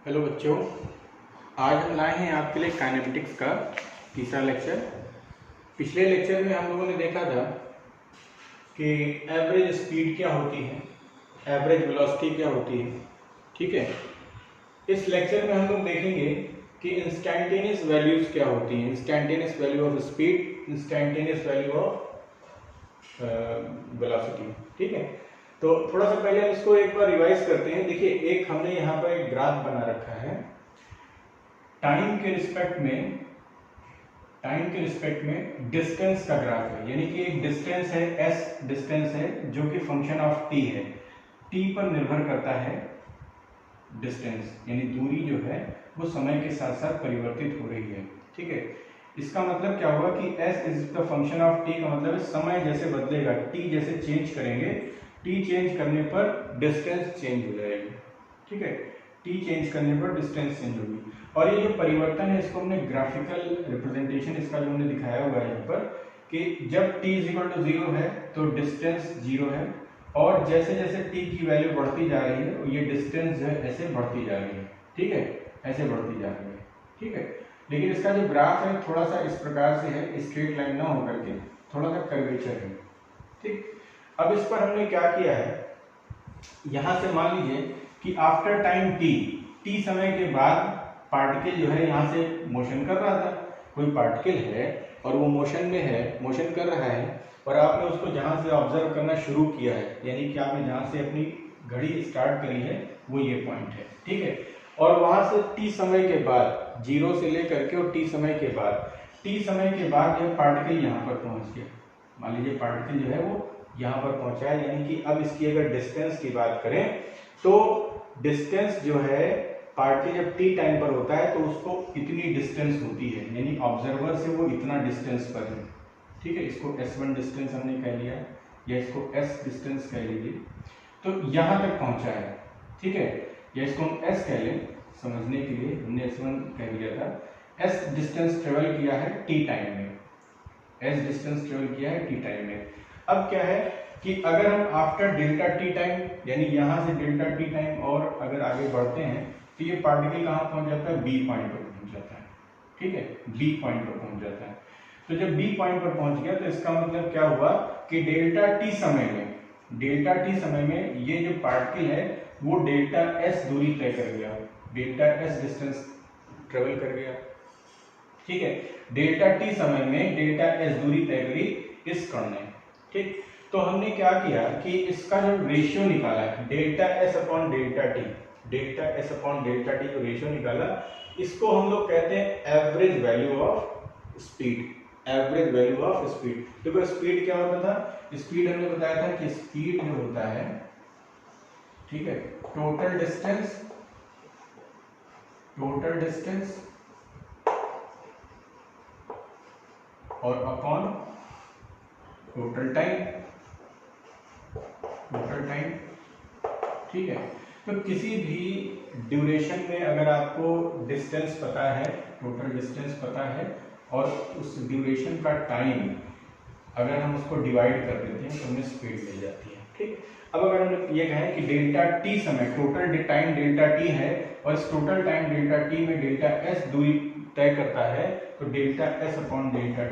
Hello बच्चों, आज हम लाए हैं आपके लिए काइनेमेटिक्स का तीसरा लेक्चर। पिछले लेक्चर में हम लोगों ने देखा था कि एवरेज स्पीड क्या होती है, एवरेज वेलोसिटी क्या होती है। ठीक है, इस लेक्चर में हम लोग देखेंगे कि इंस्टैंटेनियस वैल्यूज क्या होती हैं, instantaneous value of speed, instantaneous value of velocity. ठीक है, तो थोड़ा सा पहले हम इसको एक बार रिवाइज करते हैं। देखिए, एक हमने यहाँ पर एक ग्राफ बना रखा है टाइम के रिस्पेक्ट में डिस्टेंस का ग्राफ है, यानी कि एक डिस्टेंस है, एस डिस्टेंस है जो कि फंक्शन ऑफ टी है। टी पर निर्भर करता है डिस्टेंस, यानी दूरी जो है वो समय के साथ साथ परिवर्तित हो रही है। ठीक है, इसका मतलब क्या होगा कि s is the function of t का मतलब है समय जैसे बदलेगा, t जैसे चेंज करेंगे, t चेंज करने पर डिस्टेंस चेंज हो जाएगी। ठीक है, t चेंज करने पर डिस्टेंस चेंज होगी। और ये जो परिवर्तन है इसको हमने ग्राफिकल रिप्रेजेंटेशन इसका जो हमने दिखाया हुआ है यहाँ पर कि जब t इज इक्वल टू 0 है तो डिस्टेंस 0 है, और जैसे जैसे t की वैल्यू बढ़ती जा रही है ये डिस्टेंस जो है ऐसे बढ़ती जा रही है। ठीक है, ऐसे बढ़ती जा रही है। ठीक है, लेकिन इसका जो ग्राफ है थोड़ा सा इस प्रकार से है, स्ट्रेट लाइन ना होकर के थोड़ा सा कर्वेचर है। ठीक, अब इस पर हमने क्या किया है, यहां से मान लीजिए कि आफ्टर टाइम टी समय के बाद पार्टिकल जो है यहाँ से मोशन कर रहा था। कोई पार्टिकल है और वो मोशन में है, मोशन कर रहा है, और आपने उसको जहां से ऑब्जर्व करना शुरू किया है, यानी कि आपने जहां से अपनी घड़ी स्टार्ट करी है वो ये पॉइंट है। ठीक है, और वहां से टी समय के बाद, 0 से लेकर के और टी समय के बाद यह पार्टिकल यहाँ पर पहुंच गया। मान लीजिए पार्टिकल जो है वो यहाँ पर पहुंचा है, यानी कि अब इसकी अगर डिस्टेंस की बात करें तो डिस्टेंस जो है पार्टिकल जब टी टाइम पर होता है तो उसको इतनी डिस्टेंस होती है, यानी ऑब्जर्वर से वो इतना डिस्टेंस पर है। ठीक है, इसको S1 डिस्टेंस हमने कह लिया या इसको S डिस्टेंस कह लीजिए, तो यहाँ तक पहुंचा है। ठीक है, या इसको हम S कह लें समझने के लिए, हमने S1 कह दिया था। S डिस्टेंस ट्रेवल किया है टी टाइम में, S डिस्टेंस ट्रेवल किया है टी टाइम में। अब क्या है कि अगर हम आफ्टर डेल्टा टी टाइम, यानी यहाँ से डेल्टा टी टाइम और अगर आगे बढ़ते हैं तो ये पार्टिकल कहाँ पहुंच जाता है, बी पॉइंट पर पहुंच जाता है। ठीक है, बी पॉइंट पर पहुंच जाता है। तो जब बी पॉइंट पर पहुंच गया तो इसका मतलब क्या हुआ कि डेल्टा टी समय में ये जो पार्टिकल है वो डेल्टा एस दूरी तय कर गया, डेल्टा एस डिस्टेंस ट्रेवल कर गया। ठीक है, डेल्टा टी समय में डेल्टा एस दूरी तय करी इस कण ने। ठीक, तो हमने क्या किया कि इसका जो रेशियो निकाला है delta S upon delta T, जो रेशियो निकाला, इसको हम लोग कहते हैं एवरेज वैल्यू ऑफ स्पीड। देखो स्पीड क्या होता था, स्पीड हमने बताया था कि स्पीड जो होता है, ठीक है, टोटल डिस्टेंस और अपॉन टोटल टाइम। ठीक है, तो किसी भी ड्यूरेशन में अगर आपको डिस्टेंस पता है, टोटल डिस्टेंस पता है, और उस ड्यूरेशन का टाइम अगर हम उसको डिवाइड कर देते हैं तो हमें स्पीड मिल जाती है। ठीक, अब अगर हम ये कहें कि डेल्टा टी समय, टोटल टाइम डेल्टा टी है और इस टोटल टाइम डेल्टा टी में डेल्टा एस दूरी तय करता है, तो delta S upon delta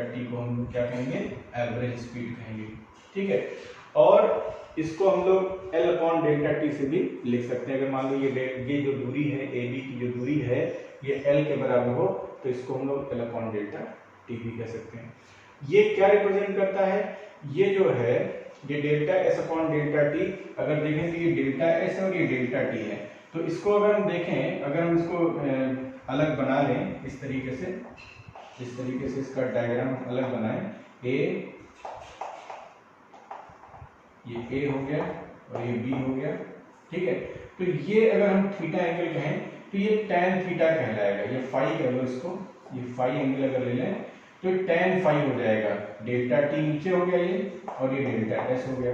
T को हम लोग क्या कहेंगे, एवरेज स्पीड कहेंगे। ठीक है, और इसको हम लोग L अपॉन डेल्टा टी से भी लिख सकते हैं। अगर मान लो ये जो दूरी है, ए बी की जो दूरी है ये L के बराबर हो तो इसको हम लोग L अपॉन डेल्टा टी भी कह सकते हैं। ये क्या रिप्रेजेंट करता है, ये जो है ये delta S upon delta T, अगर देखें तो ये डेल्टा एस और ये डेल्टा टी है। तो इसको अगर हम देखें, अगर हम इसको अलग बना लें इस तरीके से इसका डायग्राम अलग बनाएं, ये A हो गया और ये B हो गया। ठीक है, तो ये अगर हम थीटा एंगल कहें तो ये tan थीटा कहलाएगा, ये फाई कह लो इसको, ये फाई एंगल अगर ले लें तो tan फाई हो जाएगा। डेल्टा टी नीचे हो गया ये, और ये डेल्टा एस हो गया।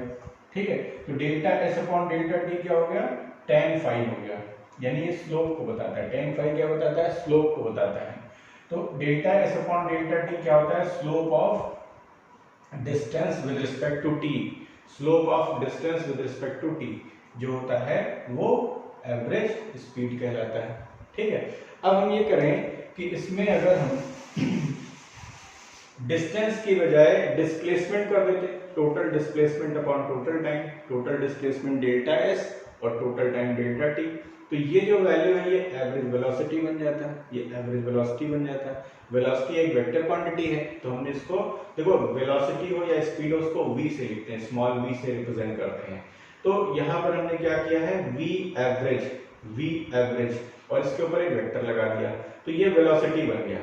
ठीक है, तो delta S upon delta T क्या हो गया, tan फाई हो गया, यानी ये स्लोप को बताता है। tan फाई क्या बताता है, स्लोप को बताता है। तो delta S upon delta T क्या होता है, slope of distance with respect to T, जो होता है वो एवरेज स्पीड कहलाता है। ठीक है, अब हम ये करें कि इसमें अगर हम डिस्टेंस की बजाय डिस्प्लेसमेंट कर देते, total displacement upon total time, total displacement delta S और टोटल टाइम डेल्टा टी, तो ये जो वैल्यू है ये एवरेज वेलोसिटी बन जाता है, ये एवरेज वेलोसिटी बन जाता है। वेलोसिटी एक वेक्टर क्वांटिटी है, तो हमने इसको देखो वेलोसिटी हो या स्पीड हो उसको v से लिखते हैं, स्मॉल v से रिप्रेजेंट करते हैं। तो यहाँ पर हमने क्या किया है v एवरेज और इसके ऊपर एक वेक्टर लगा दिया, तो ये वेलोसिटी बन गया।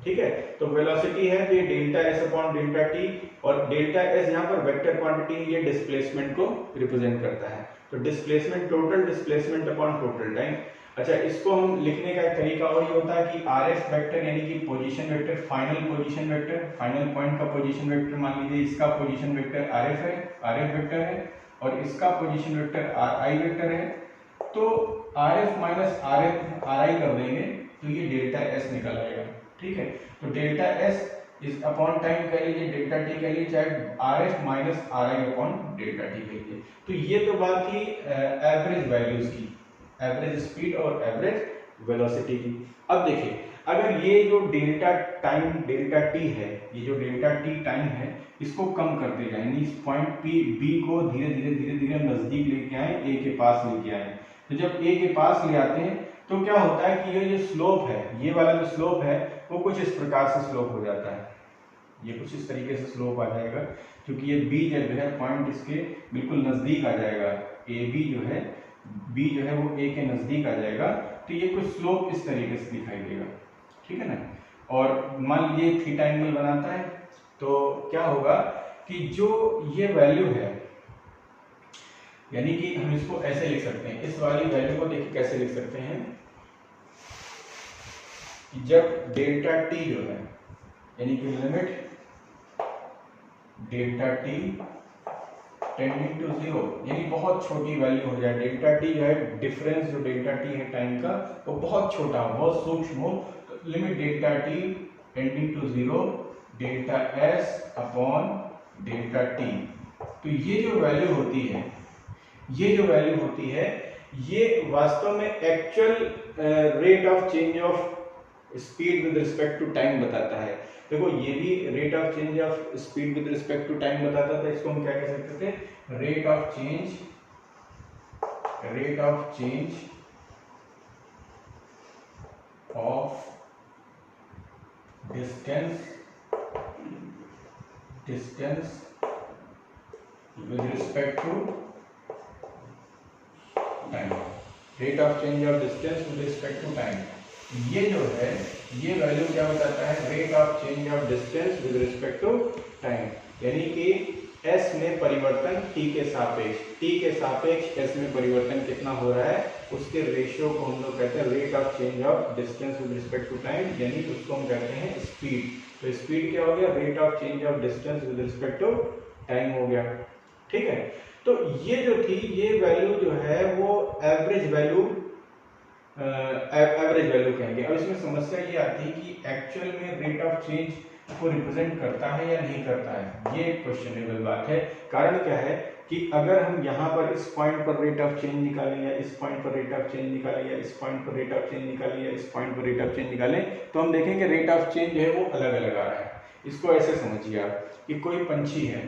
ठीक है, तो वेलोसिटी है तो ये delta S upon delta T, और डेल्टा एस यहाँ पर वेक्टर क्वांटिटी है, ये डिस्प्लेसमेंट को रिप्रेजेंट करता है। तो displacement, total displacement upon total time. अच्छा, इसको हम लिखने का एक तरीका और ये होता है कि आर एफ वेक्टर यानी कि position vector, final position vector, final point का पोजीशन वेक्टर, मान लीजिए इसका पोजीशन वेक्टर आर एफ है, आर एफ वेक्टर है, और इसका position vector are I vector है। तो R F minus R F R आई कर देंगे तो ये डेल्टा एस निकल आएगा। ठीक है, तो delta S is upon time कह लीजिए, डेल्टा टी कह लीजिए, चाहे R F minus are I upon delta T कह लीजिए। तो ये तो बात थी एवरेज वैल्यूज की, एवरेज स्पीड और एवरेज वेलोसिटी की। अब देखिए, अगर ये जो डेल्टा टाइम डेल्टा टी है, ये जो डेल्टा टी टाइम है, इसको कम करते जाए, यानी इस पॉइंट पी बी को धीरे धीरे नजदीक लेके आए, ए के पास लेके आए। तो जब ए के पास ले आते हैं तो क्या होता है कि ये जो स्लोप है, ये वाला जो स्लोप है वो कुछ इस प्रकार से स्लोप हो जाता है, ये कुछ इस तरीके से स्लोप आ जाएगा, क्योंकि ये बी जब है पॉइंट इसके बिल्कुल नजदीक आ जाएगा, ए बी जो है, बी जो है वो ए के नजदीक आ जाएगा, तो ये कुछ स्लोप इस तरीके से दिखाई देगा। ठीक है ना, और मान लीजिए थीटा एंगल बनाता है, तो क्या होगा कि जो ये वैल्यू है, यानी कि हम इसको ऐसे लिख सकते हैं, इस वाली वैल्यू को देखिए कैसे लिख सकते हैं कि जब डेल्टा टी जो है, यानी कि limit delta T tending to zero, यानी बहुत छोटी वैल्यू हो जाए, डेल्टा टी जो है, डिफरेंस जो डेल्टा टी है टाइम का वो बहुत छोटा हो, बहुत सूक्ष्म हो, तो limit delta T tending to zero delta S upon delta T. तो ये जो वैल्यू होती है, ये जो वैल्यू होती है, ये वास्तव में actual rate of change of speed with respect to time बताता है। देखो, ये भी rate of change of speed with respect to time बताता था, इसको हम क्या कह सकते थे, rate of change of distance with respect to time, rate of change of distance with respect to time. ये जो है, ये वैल्यू क्या बताता है, rate of change of distance with respect to time, यानी कि s में परिवर्तन t के सापेक्ष s में परिवर्तन कितना हो रहा है, उसके रेशियो को हम लोग कहते हैं rate of change of distance with respect to time, यानी उसको हम कहते हैं स्पीड। तो स्पीड क्या हो गया, rate of change of distance with respect to time हो गया। ठीक है, तो ये जो थी, ये वैल्यू जो है वो एवरेज वैल्यू कहेंगे। अब इसमें समस्या ये आती है कि एक्चुअल में रेट ऑफ चेंज को रिप्रेजेंट करता है या नहीं करता है, ये एक क्वेश्चनेबल बात है। कारण क्या है कि अगर हम यहाँ पर इस पॉइंट पर रेट ऑफ चेंज निकालें, या इस पॉइंट पर रेट ऑफ चेंज निकालें, या इस पॉइंट पर रेट ऑफ चेंज निकालें, या इस पॉइंट पर रेट ऑफ चेंज निकालें, तो हम देखेंगे रेट ऑफ चेंज जो है वो अलग अलग आ रहा है। इसको ऐसे समझिए आप कि कोई पंछी है,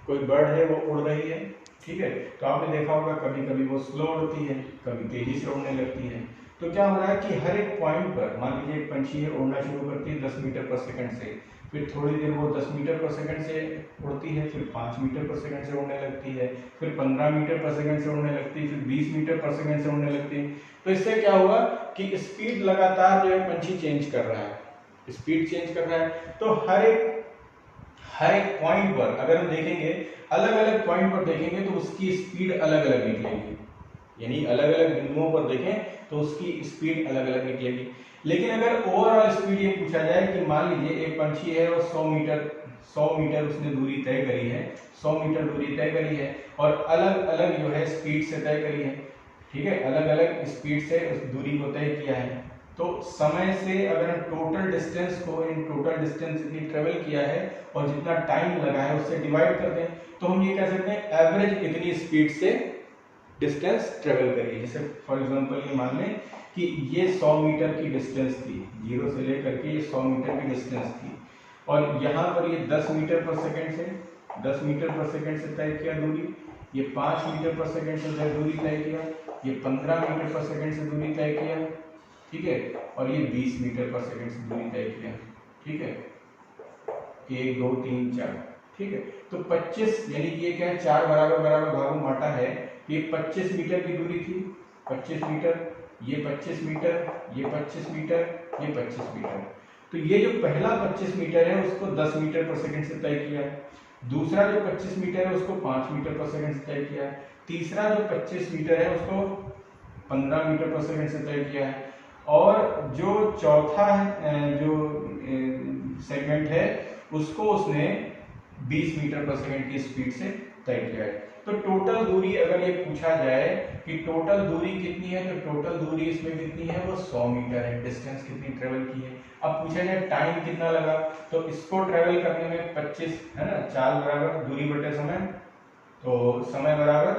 कोई बर्ड है, वो उड़ रही है। ठीक है, तो आपने देखा होगा कभी कभी वो स्लो उड़ती है, कभी तेजी से उड़ने लगती है। तो क्या हो रहा है कि हर एक पॉइंट पर, मान लीजिए एक पंछी है, उड़ना शुरू करती है 10 मीटर पर सेकंड से, फिर थोड़ी देर वो 10 मीटर पर सेकंड से उड़ती है, फिर 5 मीटर पर सेकंड से उड़ने लगती है, फिर 15 मीटर पर सेकंड से उड़ने लगती है, फिर 20 मीटर पर सेकंड से उड़ने लगती है। तो इससे क्या होगा कि स्पीड लगातार जो है पंछी चेंज कर रहा है, स्पीड चेंज कर रहा है। तो हर एक पॉइंट पर अगर हम देखेंगे, अलग अलग पॉइंट पर देखेंगे तो उसकी स्पीड अलग अलग निकलेगी, यानी अलग अलग बिंदुओं पर देखें तो उसकी स्पीड अलग अलग निकलेगी। लेकिन अगर ओवरऑल स्पीड ये पूछा जाए कि मान लीजिए एक पंछी है और 100 मीटर उसने दूरी तय करी है, 100 मीटर दूरी तय करी है, और अलग अलग जो है स्पीड से तय करी है। ठीक है, अलग अलग स्पीड से उस दूरी को तय किया है। तो समय से अगर हम टोटल डिस्टेंस को इन टोटल डिस्टेंस की ट्रेवल किया है और जितना टाइम लगा है उससे डिवाइड कर दें, तो हम ये कह सकते हैं एवरेज इतनी स्पीड से डिस्टेंस ट्रेवल करी है। जैसे फॉर एग्जांपल ये मान लें कि ये 100 मीटर की डिस्टेंस थी, 0 से लेकर के ये 100 मीटर की डिस्टेंस थी, और यहाँ पर ये 10 मीटर पर सेकंड से 10 मीटर पर सेकंड से तय किया दूरी, ये 5 मीटर पर सेकंड से दूरी तय किया, ये 15 मीटर पर सेकंड से दूरी तय किया, ठीक है, और ये 20 मीटर पर सेकंड से दूरी तय किया, ठीक है, 1 2 3 4, ठीक है। तो 25 यानी कि ये क्या है, 4 बराबर बराबर भागों में बांटा है, ये 25 मीटर की दूरी थी, 25 मीटर, ये 25 मीटर, ये 25 मीटर, ये 25 मीटर। तो ये जो पहला 25 मीटर है उसको 10 मीटर पर सेकंड से तय किया है, दूसरा जो 25 मीटर है उसको 5 मीटर पर सेकंड से तय किया है, तीसरा जो 25 मीटर है उसको 15 मीटर पर सेकंड से तय किया है, और जो चौथा जो सेगमेंट है उसको उसने 20 मीटर पर सेकंड की स्पीड से तय किया है। तो टोटल दूरी अगर ये पूछा जाए कि टोटल दूरी कितनी है, तो टोटल दूरी इसमें कितनी है, वो 100 मीटर है। डिस्टेंस कितनी ट्रेवल की है। अब पूछा जाए टाइम कितना लगा, तो इसको ट्रेवल करने में 25 है ना, 4 बराबर दूरी बटे समय, तो समय बराबर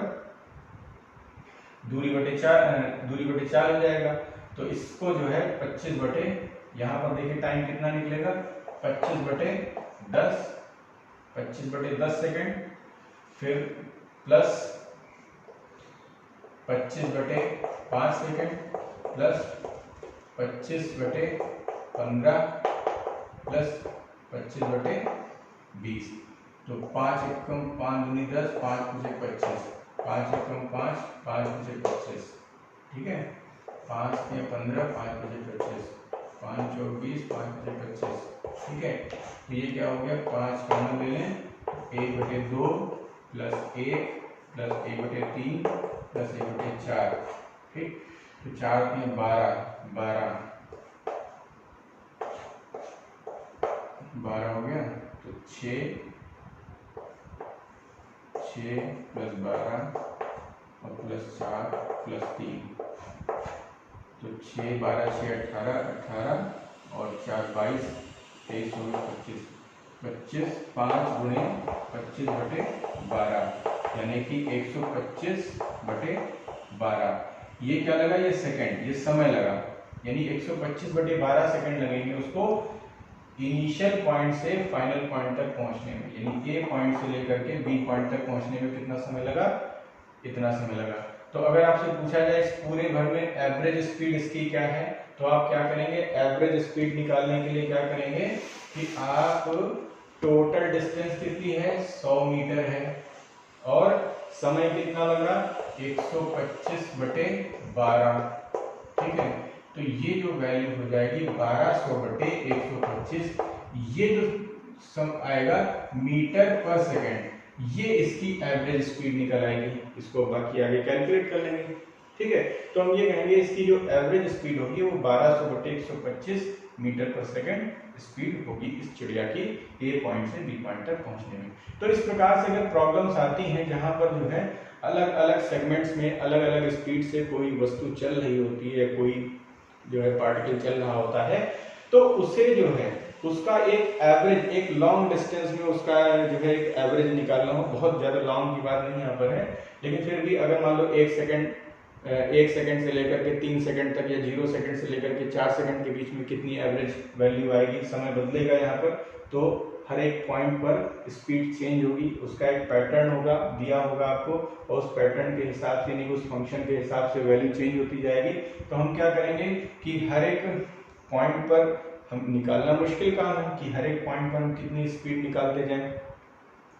दूरी बटे 4 हो जाएगा। तो इसको जो है 25 बटे, यहाँ पर देखिए टाइम कितना निकलेगा, 25 बटे 10 सेकेंड, फिर प्लस 25 बटे 5 सेकेंड, प्लस 25 बटे 15, प्लस 25 बटे 20। तो 5 एकम 5 दूनी 10, 5 पीछे 25, 5 एकम 5, 5 पीछे 25, ठीक है, 5 या 15, 5 पीछे 25, 5 चौक 20, 5 पीछे 25, ठीक है। तो ये क्या हो गया, 5 कॉमन ले लें, 1/2 प्लस 1 प्लस 1/3 प्लस 1/4, ठीक। तो 4 3 12 हो गया। तो 6 प्लस 12 और प्लस 4 प्लस 3, तो 6 12 6 18 और 4 22 23 24 25 5 गुणे 25 बटे 12 यानी कि 125 बटे 12। ये क्या लगा, ये सेकंड, ये समय लगा, यानी 125 बटे 12 सेकंड लगेंगे उसको इनिशियल पॉइंट से फाइनल पॉइंट तक पहुंचने में, यानी ए पॉइंट से लेकर के बी पॉइंट तक पहुंचने में कितना समय लगा, इतना समय लगा। तो अगर आपसे पूछा जाए इस पूरे भर में एवरेज स्पीड इसकी क्या है, तो आप क्या करेंगे, एवरेज स्पीड निकालने के लिए क्या करेंगे कि आप टोटल डिस्टेंस कितनी है, 100 मीटर है, और समय कितना लगा, 125 बटे 12, ठीक है। तो ये जो वैल्यू हो जाएगी 1200 बटे 125, ये जो सम आएगा मीटर पर सेकंड, ये इसकी एवरेज स्पीड निकल आएगी। इसको बाकी आगे कैलकुलेट कर लेंगे, ठीक है। तो हम ये कहेंगे इसकी जो एवरेज स्पीड होगी वो 1200 बटे 125 मीटर पर सेकंड स्पीड होगी इस चिड़िया की ए पॉइंट से बी पॉइंट तक पहुंचने में। तो इस प्रकार से अगर प्रॉब्लम्स आती हैं जहां पर जो है अलग अलग सेगमेंट्स में अलग अलग स्पीड से कोई वस्तु चल रही होती है, कोई जो है पार्टिकल चल रहा होता है, तो उसे जो है उसका एक एवरेज, एक लॉन्ग डिस्टेंस में उसका जो है एक एवरेज निकालना हो। बहुत ज्यादा लॉन्ग की बात नहीं यहाँ पर है, लेकिन फिर भी अगर मान लो 1 सेकंड से लेकर के 3 सेकंड तक, या 0 सेकंड से लेकर के 4 सेकंड के बीच में कितनी एवरेज वैल्यू आएगी, समय बदलेगा यहाँ पर, तो हर एक पॉइंट पर स्पीड चेंज होगी, उसका एक पैटर्न होगा, दिया होगा आपको, और उस पैटर्न के हिसाब से, यानी उस फंक्शन के हिसाब से वैल्यू चेंज होती जाएगी। तो हम क्या करेंगे कि हर एक पॉइंट पर हम निकालना मुश्किल काम है कि हर एक पॉइंट पर हम कितनी स्पीड निकालते जाएं,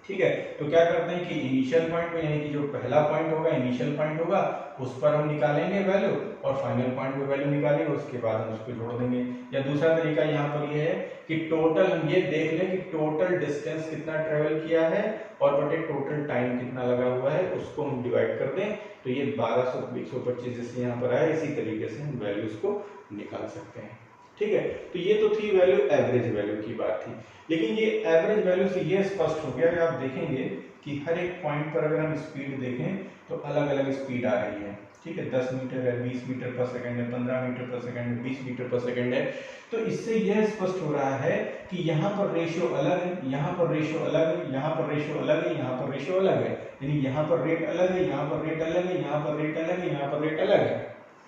ठीक है। तो क्या करते हैं कि इनिशियल पॉइंट में, यानी कि जो पहला पॉइंट होगा, इनिशियल पॉइंट होगा, उस पर हम निकालेंगे वैल्यू, और फाइनल पॉइंट पे वैल्यू निकालेंगे, उसके बाद हम उसको जोड़ देंगे। या दूसरा तरीका यहाँ पर ये है कि टोटल हम ये देख लें कि टोटल डिस्टेंस कितना ट्रेवल किया है और बटे टोटल टाइम कितना लगा हुआ है, उसको हम डिवाइड कर दें, तो ये 1200 125 जैसे यहाँ पर आया, इसी तरीके से हम वैल्यूज को निकाल सकते हैं, ठीक है। तो ये तो थी वैल्यू, एवरेज वैल्यू की बात थी। लेकिन ये एवरेज वैल्यू से ये स्पष्ट हो गया कि आप देखेंगे कि हर एक पॉइंट पर अगर हम स्पीड देखें तो अलग अलग स्पीड आ रही है। ठीक है, 10 मीटर है, 20 मीटर पर सेकंड है, 15 मीटर पर सेकंड है, 20 मीटर पर सेकंड है। तो इससे यह स्पष्ट हो रहा है कि यहाँ पर रेशियो अलग है, यहाँ पर रेशियो अलग है, यहाँ पर रेशियो अलग है, यहाँ पर रेशियो अलग है, यानी यहाँ पर रेट अलग है, यहाँ पर रेट अलग है, यहाँ पर रेट अलग है, यहाँ पर रेट अलग है।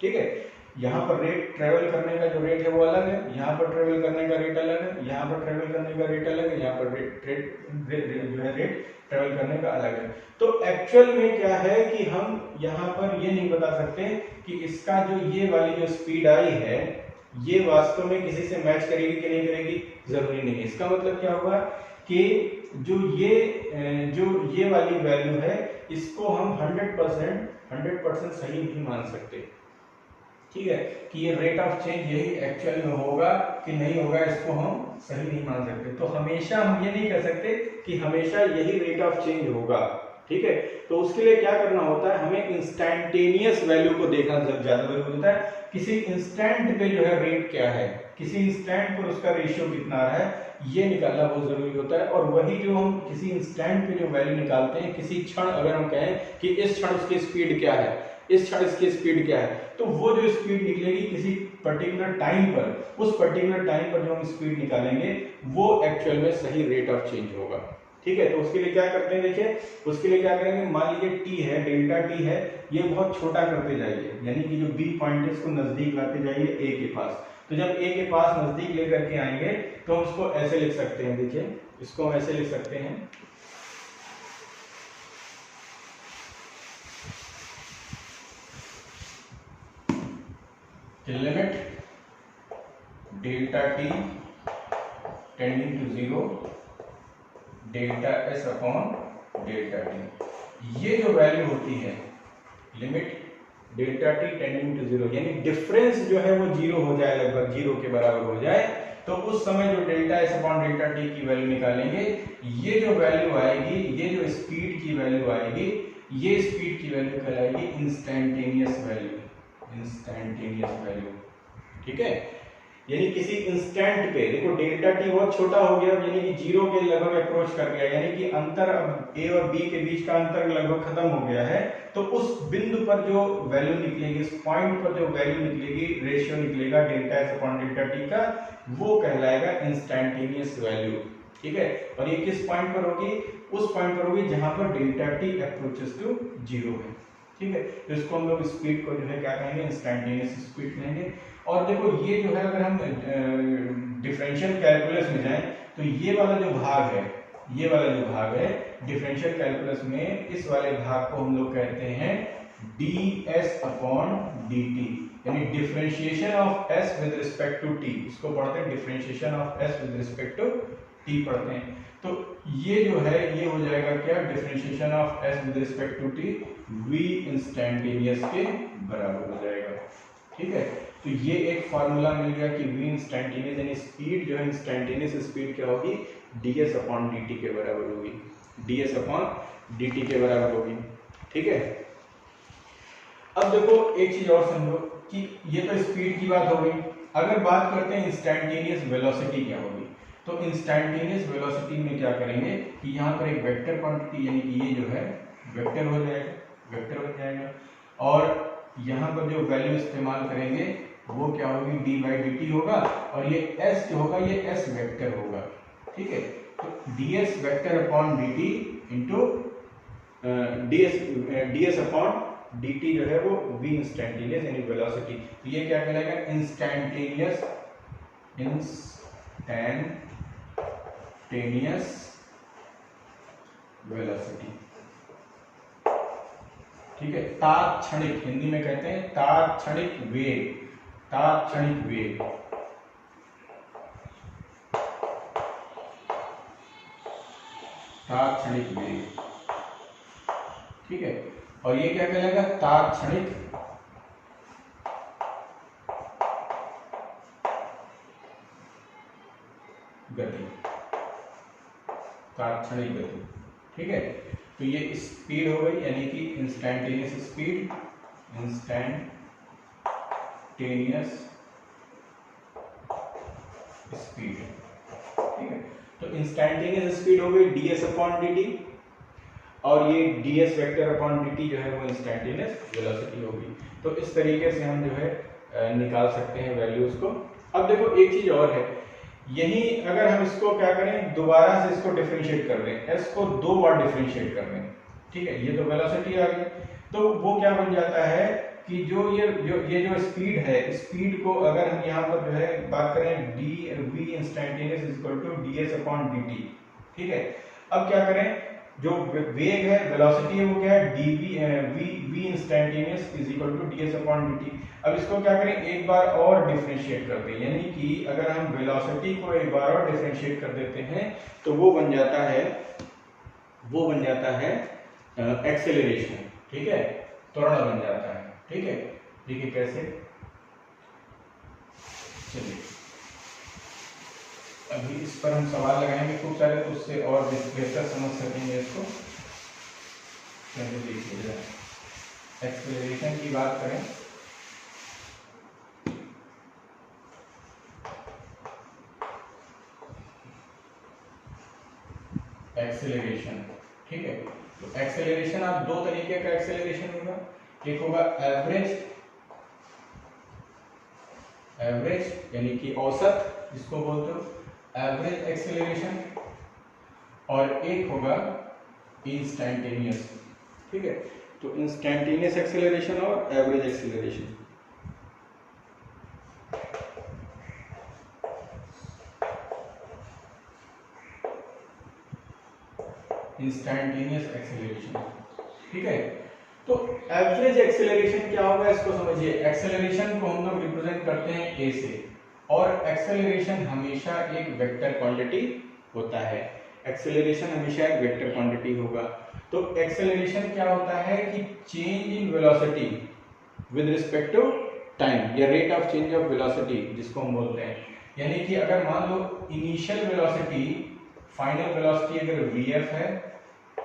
ठीक है, यहाँ पर रेट ट्रेवल करने का जो रेट है वो अलग है, यहाँ पर ट्रेवल करने का रेट अलग है, यहाँ पर ट्रेवल करने का रेट अलग है, यहाँ पर जो है रेट ट्रेवल करने का अलग है। तो एक्चुअल में क्या है कि हम यहाँ पर ये नहीं बता सकते कि इसका जो ये वाली जो स्पीड आई है ये वास्तव में किसी से मैच करेगी कि नहीं करेगी, जरूरी नहीं है। इसका मतलब क्या होगा कि जो ये वाली वैल्यू है इसको हम 100% सही नहीं मान सकते। ठीक है, कि ये रेट ऑफ चेंज यही एक्चुअल में होगा कि नहीं होगा, इसको हम सही नहीं मान सकते। तो हमेशा हम ये नहीं कह सकते कि हमेशा यही रेट ऑफ चेंज होगा। ठीक है, तो उसके लिए क्या करना होता है, हमें इंस्टैंटेनियस वैल्यू को देखना ज्यादा जरूरी होता है। किसी इंस्टेंट पे जो है रेट क्या है, किसी इंस्टेंट पर उसका रेशियो कितना आ रहा है, ये निकालना बहुत जरूरी होता है। और वही जो हम किसी इंस्टेंट पे जो वैल्यू निकालते हैं, किसी क्षण अगर हम कहें कि इस क्षण उसकी स्पीड क्या है, इस क्षण इसकी स्पीड क्या है, तो वो जो स्पीड निकलेगी किसी पर्टिकुलर टाइम पर, उस पर्टिकुलर टाइम पर जो हम स्पीड निकालेंगे वो एक्चुअल में सही रेट ऑफ चेंज होगा। ठीक है, तो उसके लिए क्या करते हैं, देखिए उसके लिए क्या करेंगे, मान लीजिए टी है, डेल्टा टी है, ये बहुत छोटा करते जाइए, यानी कि जो बी पॉइंट है इसको नजदीक लाते जाइए ए के पास। तो जब ए के पास नजदीक लेकर के आएंगे तो हम उसको ऐसे लिख सकते हैं, देखिए इसको हम ऐसे लिख सकते हैं, limit delta T tending to 0 delta S upon delta T. ये जो वैल्यू होती है limit delta T tending to 0, यानी डिफरेंस जो है वो 0 हो जाए, लगभग 0 के बराबर हो जाए, तो उस समय जो delta S upon delta T की वैल्यू निकालेंगे, ये जो वैल्यू आएगी, ये जो स्पीड की वैल्यू आएगी, ये स्पीड की वैल्यू कहलाएगी इंस्टैंटेनियस वैल्यू, इंस्टैंटेनियस वैल्यू। ठीक है, यानी किसी इंस्टेंट पे देखो डेल्टा टी बहुत छोटा हो गया, यानी कि 0 के लगभग अप्रोच कर गया, यानी कि अंतर अब ए और बी के बीच का अंतर लगभग खत्म हो गया है। तो उस बिंदु पर जो वैल्यू निकलेगी, इस पॉइंट पर जो वैल्यू निकलेगी, रेशियो निकलेगा delta S upon delta T का, वो कहलाएगा इंस्टैंटेनियस वैल्यू। ठीक है, और ये किस पॉइंट पर होगी, उस पॉइंट पर होगी जहां पर डेल्टा टी अप्रोचेस टू 0 है। ठीक है, तो इसको हम लोग स्पीड को जो है क्या कहेंगे, इंस्टैंटेनियस स्पीड कहेंगे। और देखो ये जो है, अगर हम डिफरेंशियल कैलकुलस में जाएं तो ये वाला जो भाग है, ये वाला जो भाग है डिफरेंशियल कैलकुलस में, इस वाले भाग को हम लोग कहते हैं ds अपॉन dt, यानी differentiation of s with respect to t, इसको पढ़ते हैं differentiation of s with respect to t पढ़ते हैं। तो ये जो है ये हो जाएगा क्या, differentiation of s with respect to t v instantaneous के बराबर हो जाएगा। ठीक है, तो ये एक फार्मूला मिल गया कि v इंस्टैंटेनियस यानी स्पीड जो है, इंस्टैंटेनियस स्पीड क्या होगी, ds अपॉन dt के बराबर होगी, ds अपॉन dt के बराबर होगी। ठीक है, अब देखो एक चीज और समझो कि ये तो स्पीड की बात हो गई, अगर बात करते हैं इंस्टैंटेनियस वेलोसिटी क्या होगी, तो इंस्टैंटेनियस वेलोसिटी में क्या करेंगे कि यहाँ पर एक वेक्टर क्वांटिटी, यानी कि ये जो है वेक्टर हो जाएगा, वेक्टर बन जाएगा, और यहाँ पर जो वैल्यू इस्तेमाल करेंगे वो क्या होगी, डी बाई डी टी होगा, और ये एस जो होगा ये एस वेक्टर होगा। ठीक है, तो D S vector upon D T into D S upon D T जो है वो वी इंस्टैंटेनियस यानी वेलोसिटी। तो ये क्या कहलाएगा, इंस्टैंटेनियस वेलोसिटी। ठीक है, तात्क्षणिक, हिंदी में कहते हैं तात्क्षणिक वेग, तात्क्षणिक वेग। तात्क्षणिक वेग। ठीक है, और ये क्या कहलाएगा, तात्क्षणिक गति, तात्क्षणिक गति। ठीक है, तो ये स्पीड हो गई, यानी कि इंस्टैंटेनियस स्पीड, इंस्टैंटेनियस स्पीड। ठीक है, तो इंस्टैंटेनियस स्पीड हो गई ds अपॉन dt, और ये ds वेक्टर अपॉन dt जो है वो इंस्टेंटेनियस वेलोसिटी होगी। तो इस तरीके से हम जो है निकाल सकते हैं वैल्यूज को। अब देखो एक चीज और है, यही अगर हम इसको क्या करें, दोबारा से इसको डिफरेंशिएट कर दें, s को 2 बार डिफरेंशिएट कर दें, ठीक है, ये तो वेलोसिटी आ गई, तो वो क्या बन जाता है कि जो ये स्पीड है, स्पीड को अगर हम यहाँ पर जो है बात करें v instantaneous is equal to ds upon dt, ठीक है। अब क्या करें, जो वेग है, वेलोसिटी है, वो क्या है, v instantaneous is equal to ds upon dt। अब इसको क्या करें, एक बार और डिफरेंशिएट कर दें, यानी कि अगर हम वेलोसिटी को एक बार और डिफरेंशिएट कर देते हैं तो वो बन जाता है एक्सेलरेशन, ठीक है, त्वरण बन जाता है, ठीक है। देखिए कैसे, चलिए अभी इस पर हम सवाल लगाएंगे खूब सारे, तो उससे और बेहतर समझ सकेंगे इसको। चलिए देखिए जरा एक्सेलरेशन की बात करें, एक्सेलरेशन, ठीक है। तो एक्सेलरेशन आप दो तरीके का एक्सेलरेशन होगा, एक होगा एवरेज यानी कि औसत, जिसको बोलते हो एवरेज एक्सेलरेशन, और एक होगा इंस्टेंटेनियस, ठीक है। तो इंस्टेंटेनियस एक्सेलरेशन और एवरेज एक्सेलरेशन। इंस्टेंटेनियस एक्सेलरेशन, ठीक है। तो एवरेज एक्सेलरेशन क्या होगा, इसको समझिए। एक्सेलरेशन को हम लोग रिप्रेजेंट करते हैं ए से, और एक्सेलरेशन हमेशा एक वेक्टर क्वांटिटी होता है। एक्सेलरेशन हमेशा एक वेक्टर क्वांटिटी होगा। तो एक्सेलरेशन क्या होता है कि change in velocity with respect to time, या rate of change of velocity जिसको हम बोलते हैं। यानी कि अगर मान लो इनिशियल वेलोसिटी, फाइनल वेलोसिटी अगर vf है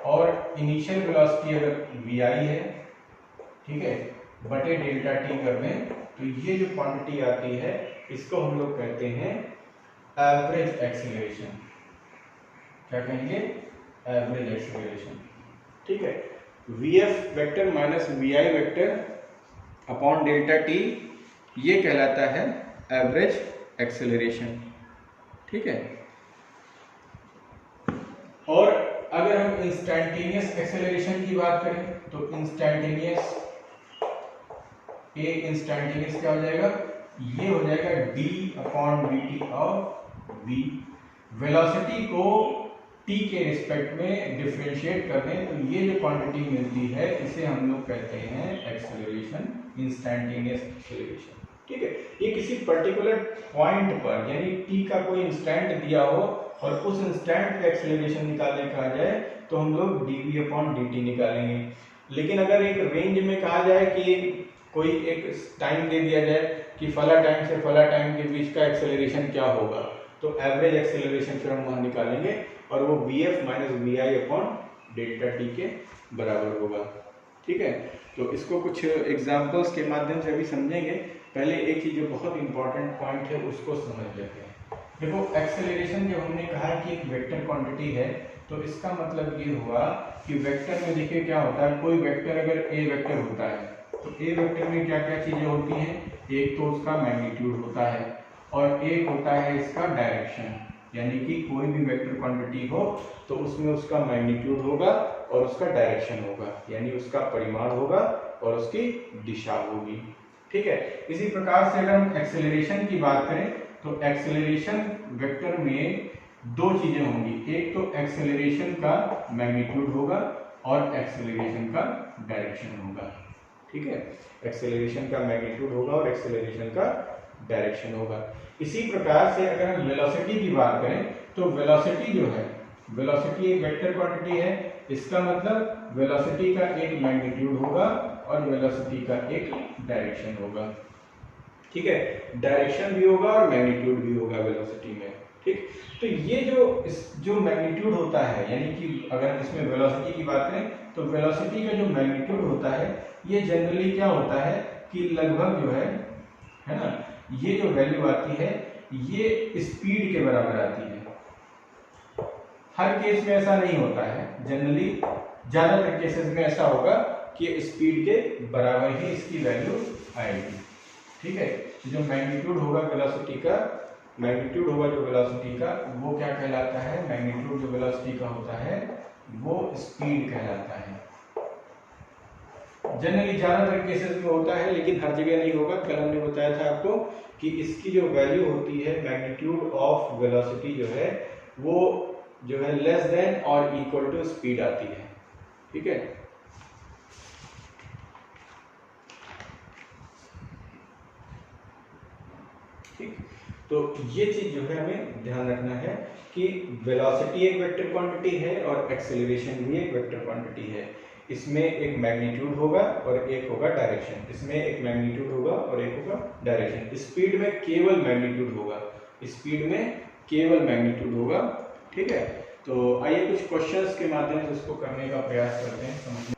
और इनिशियल वेलोसिटी अगर vi है, ठीक है, बटे डेल्टा टी कर दें, तो ये जो क्वांटिटी आती है इसको हम लोग कहते हैं एवरेज एक्सेलरेशन। क्या कहेंगे, एवरेज एक्सेलरेशन, ठीक है। vf vector minus vi vector upon delta T, ये कहलाता है एवरेज एक्सेलरेशन, ठीक है। और अगर हम इंस्टेंटेनियस एक्सेलरेशन की बात करें तो इंस्टेंटेनियस क्या हो जाएगा, ये हो जाएगा d upon dt of v। Velocity को t के रिस्पेक्ट में डिफरेंशिएट कर दें तो ये जो क्वांटिटी मिलती है इसे हम लोग कहते हैं एक्सेलरेशन, इंस्टेंटेनियस एक्सेलरेशन, ठीक है। ये किसी पर्टिकुलर पॉइंट पर, यानी t का कोई इंस्टेंट दिया हो और उस इंस्टेंट पे एक्सेलरेशन निकालने कहा जाए तो हम लोग dv अपॉन dt निकालेंगे। लेकिन अगर एक रेंज में कहा जाए कि कोई एक टाइम दे दिया जाए कि फला टाइम से फला टाइम के बीच का एक्सेलरेशन क्या होगा, तो एवरेज एक्सेलरेशन फिर हम वहां निकालेंगे और वो vf minus vi upon delta T के बराबर होगा, ठीक है। तो इसको कुछ एग्जांपल्स के माध्यम से अभी समझेंगे। पहले एक चीज जो बहुत इंपॉर्टेंट पॉइंट है उसको समझ लेते हैं। देखो एक्सेलरेशन जब हमने कहा कि एक वेक्टर क्वांटिटी है, तो इसका मतलब ये हुआ कि वेक्टर में देखिए क्या होता है, कोई वेक्टर अगर ए वेक्टर होता है तो ए वेक्टर में क्या क्या चीजें होती हैं, एक तो उसका मैग्नीट्यूड होता है और एक होता है इसका डायरेक्शन। यानी कि कोई भी वेक्टर क्वांटिटी हो तो उसमें उसका मैग्नीट्यूड होगा और उसका डायरेक्शन होगा, यानी उसका परिमाण होगा और उसकी दिशा होगी, ठीक है। इसी प्रकार से अगर हम एक्सेलरेशन की बात करें तो एक्सेलरेशन वेक्टर में दो चीजें होंगी, एक तो एक्सेलरेशन का मैग्नीट्यूड होगा और एक्सेलरेशन का डायरेक्शन होगा, ठीक है। एक्सेलरेशन का मैग्नीट्यूड होगा और एक्सेलरेशन का डायरेक्शन होगा। इसी प्रकार से अगर हम वेलोसिटी की बात करें तो वेलोसिटी जो है, वेलोसिटी एक वेक्टर क्वांटिटी है, इसका मतलब वेलोसिटी का एक मैग्नीट्यूड होगा और वेलोसिटी का एक डायरेक्शन होगा, ठीक है। डायरेक्शन भी होगा और मैग्नीट्यूड भी होगा वेलोसिटी में, ठीक। तो ये जो मैग्नीट्यूड होता है, यानी कि अगर इसमें वेलोसिटी की बात करें तो वेलोसिटी का जो मैग्नीट्यूड होता है ये जनरली क्या होता है कि लगभग जो है ना, ये जो वैल्यू आती है ये स्पीड के बराबर आती है। हर केस में ऐसा नहीं होता है, जनरली ज्यादातर केसेस में ऐसा होगा कि स्पीड के बराबर ही इसकी वैल्यू आएगी। ठीक है, जो मैग्नीट्यूड होगा वेलोसिटी का, मैग्नीट्यूड होगा जो वेलोसिटी का, वो क्या कहलाता है, मैग्नीट्यूड जो वेलोसिटी का होता है वो स्पीड कहलाता है। जनरली ज्यादातर केसेस में होता है, लेकिन हर जगह नहीं होगा। कल हमने बताया था आपको कि इसकी जो वैल्यू होती है मैग्नीट्यूड ऑफ वेलोसिटी जो है वो जो है लेस देन और इक्वल टू स्पीड आती है। ठीक है, ठीक, तो ये चीज जो है हमें ध्यान रखना है कि वेलोसिटी एक वेक्टर क्वांटिटी है और एक्सेलरेशन भी एक वेक्टर क्वांटिटी है। इसमें एक मैग्नीट्यूड होगा और एक होगा डायरेक्शन, इसमें एक मैग्नीट्यूड होगा और एक होगा डायरेक्शन। स्पीड में केवल मैग्नीट्यूड होगा, स्पीड में केवल मैग्नीट्यूड होगा। ठीक है, तो आइए कुछ क्वेश्चंस के माध्यम से उसको करने का प्रयास करते हैं, समझने।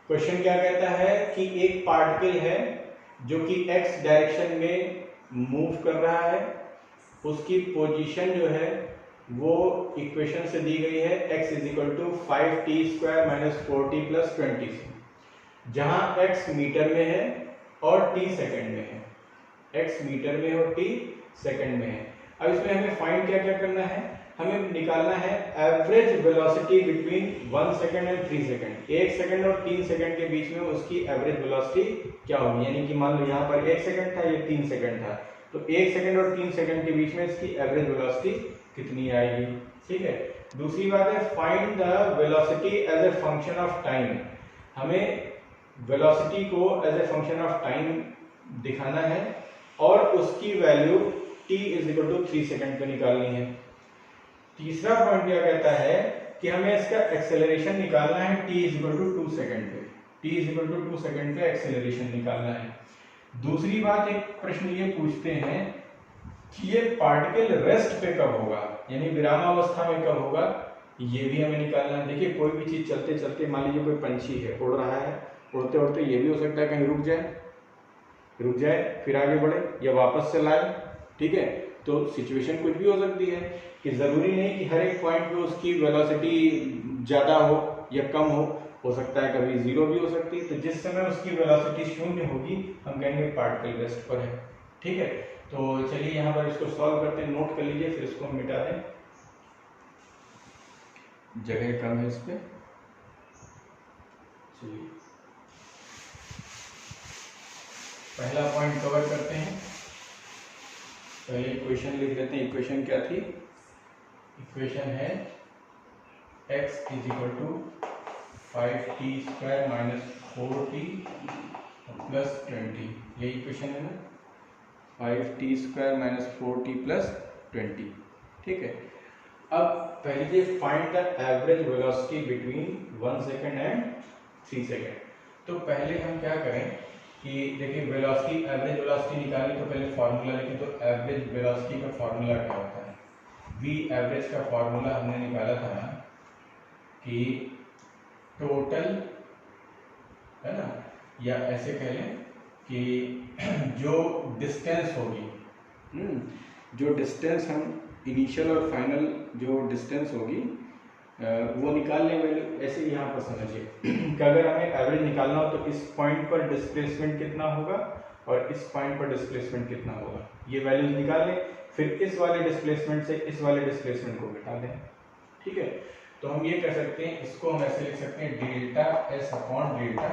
क्वेश्चन क्या कहता है कि एक पार्टिकल है जो कि x डायरेक्शन में मूव कर रहा है, उसकी पोजीशन जो है वो इक्वेशन से दी गई है x is equal to 5t² minus 4t plus 20 से, जहां x मीटर में है और t सेकंड में है, x मीटर में और t सेकंड में है। अब इसमें हमें फाइंड क्या क्या करना है, हमें निकालना है average velocity between 1 second and 3 second. 1 second और 3 सेकंड के बीच में उसकी एवरेज वेलोसिटी क्या होगी, यानी कि मान लो यहाँ पर 1 सेकंड था, ये 3 सेकंड था, तो 1 सेकंड और 3 सेकंड के बीच में इसकी एवरेज वेलोसिटी कितनी आएगी। ठीक है, दूसरी बात है find the velocity as a function of time. हमें वेलोसिटी को as a function of time दिखाना है और उसकी value t is equal to 3 second पे निकालनी है। तीसरा पॉइंट क्या कहता है कि हमें इसका एक्सेलरेशन निकालना है t is equal to 2 second पे, t is equal to 2 second पे एक्सेलरेशन निकालना है। दूसरी बात, एक प्रश्न ये पूछते हैं कि ये पार्टिकल रेस्ट पे कब होगा, यानी विरामावस्था में कब होगा, ये भी हमें निकालना है। देखिए कोई भी चीज चलते चलते, मान लीजिए कोई पंछी है, उड़ रहा है, उड़ते उड़ते ये भी हो सकता है कहीं रुक जाए फिर आगे बढ़े या वापस से लाए। ठीक है, तो सिचुएशन कुछ भी हो सकती है कि जरूरी नहीं कि हर एक पॉइंट पे उसकी वेलोसिटी ज्यादा हो या कम हो सकता है कभी जीरो भी हो सकती है। तो जिस समय उसकी वेलोसिटी शून्य होगी हम कहेंगे पार्टिकल रेस्ट पर है। ठीक है, तो चलिए यहाँ पर इसको सॉल्व करते हैं, नोट कर लीजिए फिर इसको हम मिटा दें, जगह कम है इस पे। चलिए पहला पॉइंट कवर करते हैं, पहले इक्वेशन लिख लेते हैं। इक्वेशन क्या थी, इक्वेशन है x is equal to 5t² minus 4t plus 20, यही इक्वेशन है ना, 5t² माइनस 4t प्लस 20। ठीक है, अब पहले find the average velocity between 1 second and 3 second. तो पहले हम क्या करें कि देखिए वेलोसिटी, एवरेज वेलोसिटी निकाली तो पहले फार्मूला लिखें। तो एवरेज वेलोसिटी का फार्मूला क्या होता है, v एवरेज का फार्मूला हमने निकाला था ना कि टोटल, है ना, या ऐसे कह लें कि जो डिस्टेंस होगी, जो डिस्टेंस हम इनिशियल और फाइनल जो डिस्टेंस होगी वो निकालने में, ऐसे यहाँ पर समझिए कि अगर हमें एवरेज निकालना हो तो इस पॉइंट पर डिस्प्लेसमेंट कितना होगा और इस पॉइंट पर डिस्प्लेसमेंट कितना होगा, ये वैल्यूज निकाल लें, फिर इस वाले डिस्प्लेसमेंट से इस वाले डिस्प्लेसमेंट को घटा दें। ठीक है, तो हम ये कर सकते हैं, इसको हम ऐसे लिख सकते हैं delta s upon delta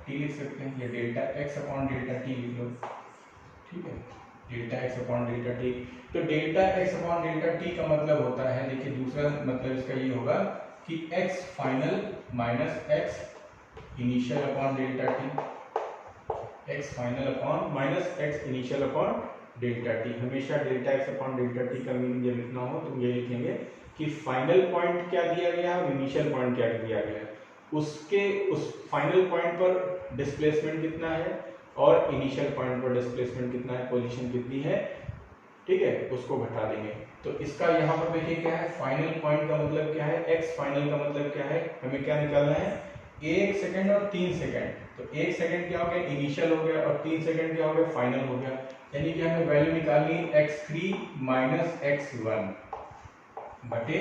t लिख सकते हैं, या delta x upon delta t लिख लो। ठीक है, delta x upon delta T. तो delta x upon delta T का मतलब होता है, देखिए दूसरा मतलब इसका ये होगा कि x final minus x initial upon delta T, x final upon minus x initial upon delta T. हमेशा delta x upon delta T का मीनिंग जब लिखना हो तो ये लिखेंगे कि फाइनल पॉइंट क्या दिया गया और इनिशियल पॉइंट क्या दिया गया, उसके उस फाइनल पॉइंट पर डिस्प्लेसमेंट कितना है और इनिशियल पॉइंट पर डिस्प्लेसमेंट कितना है, पोजीशन कितनी है। ठीक है, उसको घटा देंगे। तो इसका यहाँ पर देखिए क्या है, फाइनल पॉइंट का मतलब क्या है, x फाइनल का मतलब क्या है, हमें क्या निकालना है, 1 सेकंड और 3 सेकंड। तो 1 सेकंड क्या हो गया, इनिशियल हो गया, और 3 सेकंड क्या हो गया, फाइनल हो गया। यानी कि हमें वैल्यू निकालनी है x3 माइनस x1 बटे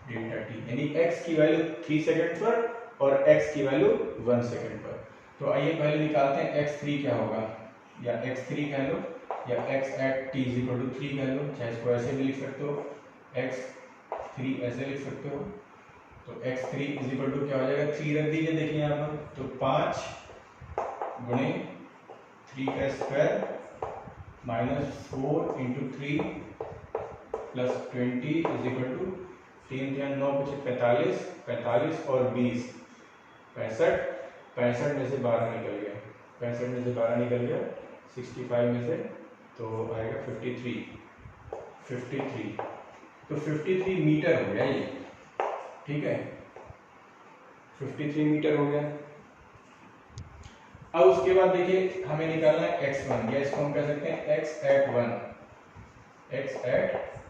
डेल्टा टी, यानी x की वैल्यू 3 सेकंड पर और x की वैल्यू 1 सेकंड पर। तो आइए पहले निकालते हैं x3 क्या होगा, या x3 कह लो या x at t = 3 कह लो, चाहे इसको ऐसे भी लिख सकते हो, x3 ऐसे लिख सकते हो। तो x3 = क्या हो जाएगा, 3 रख दीजिए, देखिए यहाँ पर, तो 5 गुणे 3 का स्क्वायर माइनस 4 × 3 प्लस 20 = 3 3 9 45, 45 और 20 65, 65 में से 12 निकल गया, 65 में से 12 निकल गया, 65 में से तो आएगा 53, तो 53 मीटर हो गया ये, ठीक है, 53 मीटर हो गया। अब उसके बाद देखिए हमें निकालना है x1, या इसको हम कह सकते हैं x at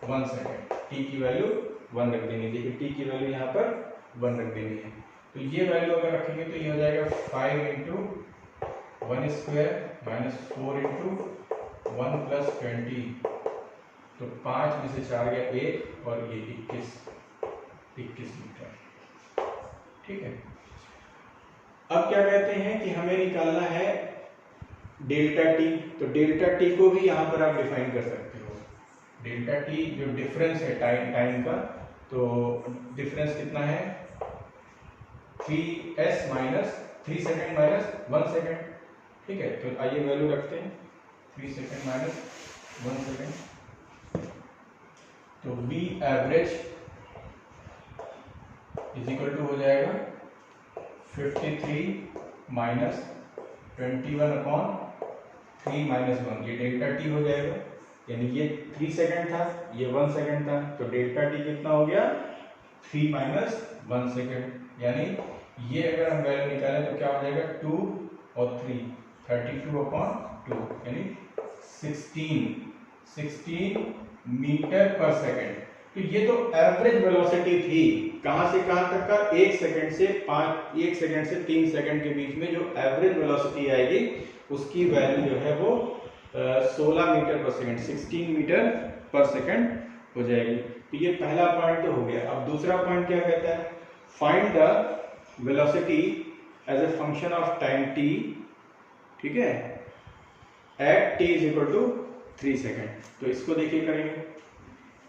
1 सेकेंड, t की वैल्यू 1 रख देनी है, देखिए t की वैल्यू यहाँ पर 1 रख देनी है। तो ये वैल्यू अगर रखेंगे तो ये हो जाएगा 5 × 1 स्क्वायर माइनस 4 × 1 प्लस 20, तो 5 में से 4 गया 1 और ये 21 मीटर, ठीक है। अब क्या कहते हैं कि हमें निकालना है डेल्टा टी, तो डेल्टा टी को भी यहाँ पर आप डिफाइन कर सकते हो। डेल्टा टी जो डिफरेंस है टाइम का, तो डिफरेंस कितना है, 3 सेकंड माइनस 1 सेकंड, ठीक है। तो आइए वैल्यू रखते हैं, 3 सेकंड माइनस 1 सेकंड, तो v एवरेज = हो जाएगा 53 माइनस 21/3 माइनस 1, ये डेल्टा टी हो जाएगा, यानी ये 3 सेकंड था, ये 1 सेकंड था, तो डेल्टा टी कितना हो गया, 3 माइनस 1 सेकंड, यानी ये अगर हम वैल्यू निकालें तो क्या हो जाएगा, 2 और 3 32/2, यानी 16 मीटर पर सेकंड। तो ये तो एवरेज वेलोसिटी थी, कहां से कहां तक का, 1 सेकंड से 3 सेकंड के बीच में जो एवरेज वेलोसिटी आएगी उसकी वैल्यू जो है वो 16 मीटर पर सेकंड, 16 मीटर पर सेकंड हो जाएगी। तो ये पहला पॉइंट तो हो गया। अब दूसरा पॉइंट क्या कहता है, find the velocity as a function of time t, ठीक है, एट t = 3 सेकंड। तो इसको देखिए करेंगे,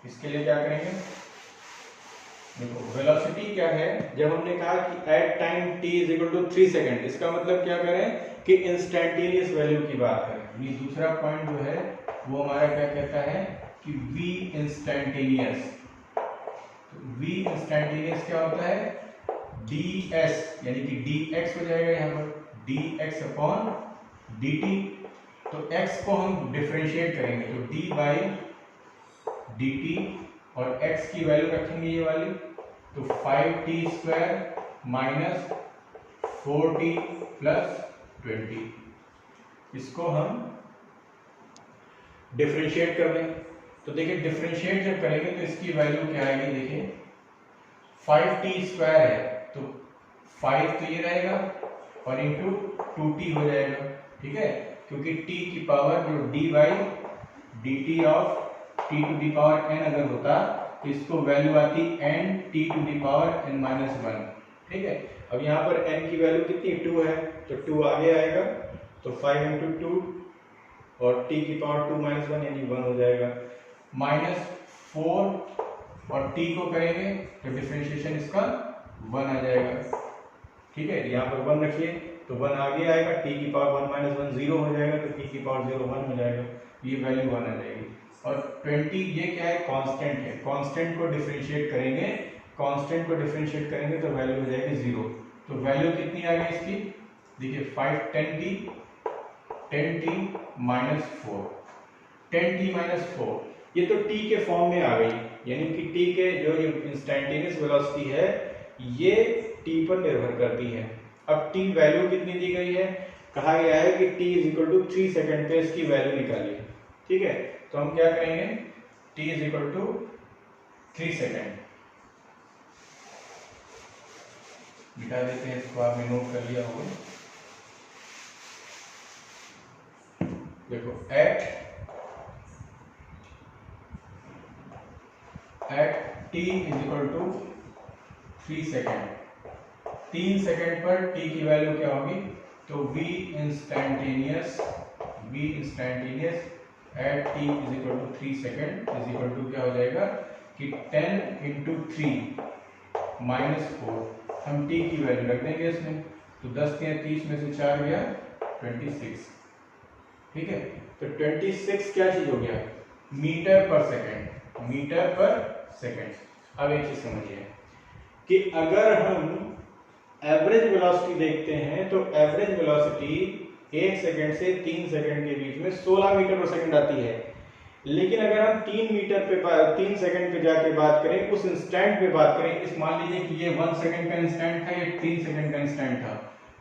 इसके लिए क्या करेंगे, देखो वेलोसिटी क्या है, जब हमने कहा कि एट टाइम t = 3 सेकंड, इसका मतलब क्या करें कि इंस्टेंटेनियस वैल्यू की बात करें। ये दूसरा पॉइंट जो है वो हमारा क्या कहता है कि v इंस्टेंटेनियस, तो v इंस्टेंटेनियस क्या होता है, ds, यानी कि dx हो जाएगा यहाँ पर, dx/dt, तो x को हम डिफरेंशिएट करेंगे, तो d/dt, और x की वैल्यू रखेंगे ये वाली, तो 5t² माइनस 4t प्लस 20, इसको हम डिफरेंशिएट कर देंगे। तो देखिए डिफरेंशिएट जब करेंगे तो इसकी वैल्यू क्या आएगी, देखिए 5t² है तो 5 तो ये रहेगा और इंटू 2t हो जाएगा, ठीक है, क्योंकि t की पावर जो d/dt ऑफ t⁻n अगर होता तो इसको वैल्यू आती n t⁻n-1, ठीक है। अब यहाँ पर n की वैल्यू कितनी, 2 है, तो 2 आगे आएगा, तो 5 × 2 और t⁻2-1 यानी 1 हो जाएगा, -4 और t को करेंगे तो डिफरेंशिएशन इसका 1 आ जाएगा, ठीक है। यहाँ पर 1 रखिए तो 1 आगे आएगा, t⁻1-1 0 हो जाएगा, तो t⁻0 1 हो जाएगा, ये वैल्यू 1 आ जाएगी। और 20 ये क्या है, कांस्टेंट है, कांस्टेंट को डिफरेंशिएट करेंगे, कांस्टेंट को डिफरेंशिएट करेंगे तो वैल्यू हो जाएगी 0। तो वैल्यू कितनी आ गई इसकी, देखिए 10t माइनस 4, ये तो t के फॉर्म में आ गई, यानी कि t के जो इंस्टेंटेनियस वेलोसिटी है ये t पर निर्भर करती है। अब t वैल्यू कितनी दी गई है, कहा गया है कि t = 3 सेकंड पे इसकी वैल्यू निकालिए, ठीक है। तो हम क्या करेंगे, t = 3 सेकंड, मिटा देते हैं इसको, आपने नोट कर लिया होगा। देखो एट t = 3 सेकेंड, 3 सेकेंड पर t की वैल्यू क्या होगी, तो v instantaneous at t is equal to 3 second is equal to क्या हो जाएगा कि 10 इंटू 3 माइनस 4, हम t की वैल्यू रख देंगे इसमें, तो 10 या 30 में से 4 गया 26, ठीक है। तो 26 क्या चीज हो गया, मीटर पर सेकेंड। अब एक चीज समझिए कि अगर हम एवरेज वेलोसिटी देखते हैं तो एवरेज वेलोसिटी 1 सेकंड से 3 सेकंड के बीच में 16 मीटर पर सेकंड आती है। लेकिन अगर हम 3 सेकंड पे जाके बात करें, उस इंस्टेंट पे बात करें, इस मान लीजिए कि ये 1 सेकंड का इंस्टेंट था, ये 3 सेकंड का इंस्टेंट था,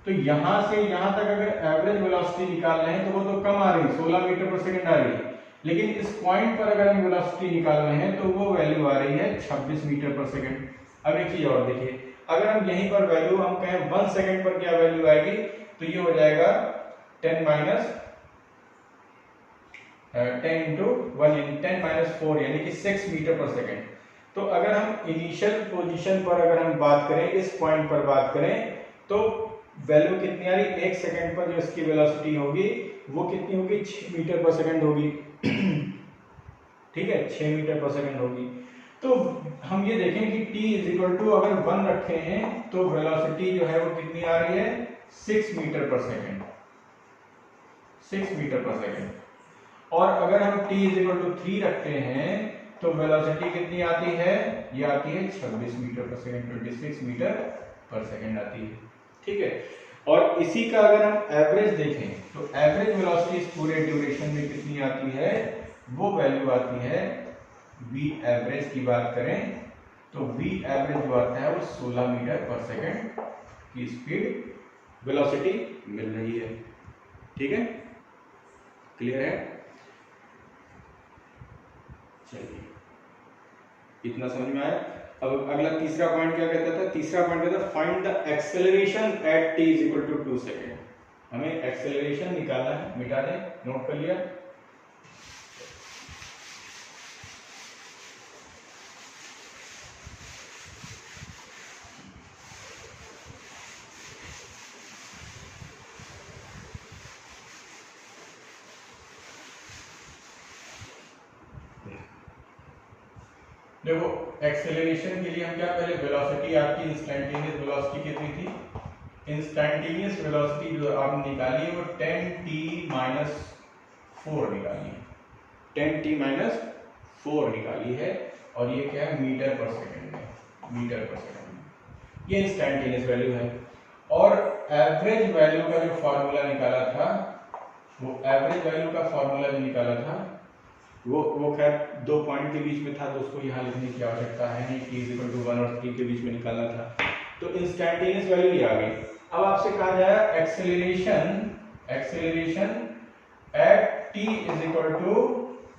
तो यहां से यहां तक अगर एवरेज वेलोसिटी निकाल रहे हैं तो वो तो कम आ रही है, 16 मीटर पर सेकंड आ रही है। लेकिन इस पॉइंट पर अगर हम वेलोसिटी निकाल रहे हैं तो वो वैल्यू आ रही है 26 मीटर पर सेकंड। अब एक चीज और देखिए, अगर हम यहीं पर वैल्यू हम कहें 1 सेकंड पर क्या वैल्यू आएगी, तो ये हो जाएगा 10 इंटू 1 10 माइनस 4 यानी कि 6 मीटर पर सेकंड। तो अगर हम इनिशियल पोजीशन पर अगर हम बात करें, इस पॉइंट पर बात करें, तो वैल्यू कितनी आ रही, 1 सेकंड पर जो इसकी वेलोसिटी होगी वो कितनी होगी, 6 मीटर पर सेकंड होगी, ठीक है, 6 मीटर पर सेकंड होगी। तो हम ये देखें कि t इज इक्वल टू अगर 1 रखे हैं तो वेलोसिटी जो है वो कितनी आ रही है, 6 मीटर पर सेकंड, 6 मीटर पर सेकंड। और अगर हम t इज इक्वल टू 3 रखते हैं तो वेलोसिटी कितनी आती है, ये आती है 26 मीटर पर सेकंड, 26 मीटर पर सेकंड आती है, ठीक है। और इसी का अगर हम एवरेज देखें तो एवरेज वेलोसिटी इस पूरे ड्यूरेशन में कितनी आती है, वो वैल्यू आती है, v एवरेज की बात करें तो v एवरेज जो आता है वो 16 मीटर पर सेकंड की स्पीड वेलोसिटी मिल रही है, ठीक है, क्लियर है। चलिए इतना समझ में आया। अब अगला तीसरा पॉइंट क्या कहता था, तीसरा पॉइंट कहता था find the acceleration at t is equal to 2 second. हमें एक्सेलरेशन निकालना है, मिटा दें, नोट कर लिया। देखो एक्सेलरेशन के लिए हम क्या, पहले वेलोसिटी आपकी इंस्टेंटेनियस वेलोसिटी कितनी थी, इंस्टेंटेनियस वेलोसिटी जो आपने निकाली है वो 10t-4 निकाली है, 10t-4 निकाली है, और ये क्या है, मीटर पर सेकंड में, मीटर पर सेकंड में, ये इंस्टेंटेनियस वैल्यू है। और एवरेज वैल्यू का जो फॉर्मूला निकाला था, वो एवरेज वैल्यू का फॉर्मूला जो निकाला था वो खैर 2 पॉइंट के बीच में था, तो उसको यहाँ लिखने की आवश्यकता है नहीं, t इक्वल टू 1 और 3 के बीच में निकालना था, तो इंस्टेंटेनियस वैल्यू ये आ गई। अब आपसे कहा जाए acceleration at t is equal to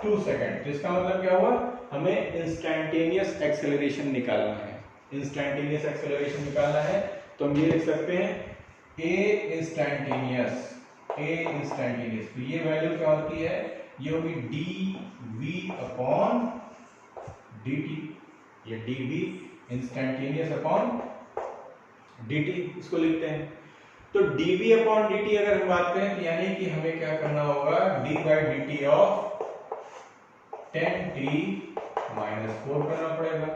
2 second, तो इसका मतलब क्या हुआ, हमें इंस्टेंटेनियस एक्सेलरेशन निकालना है, इंस्टेंटेनियस एक्सेलरेशन निकालना है। तो हम ये लिख सकते हैं a इंस्टेंटेनियस, तो ये वैल्यू क्या होती है, ये होगी dv अपॉन dt, ये dv इंस्टेंटेनियस अपॉन dt, इसको लिखते हैं। तो dv अपॉन dt अगर हम बात करें तो यानी कि हमें क्या करना होगा, d by dt of 10t-4 करना पड़ेगा,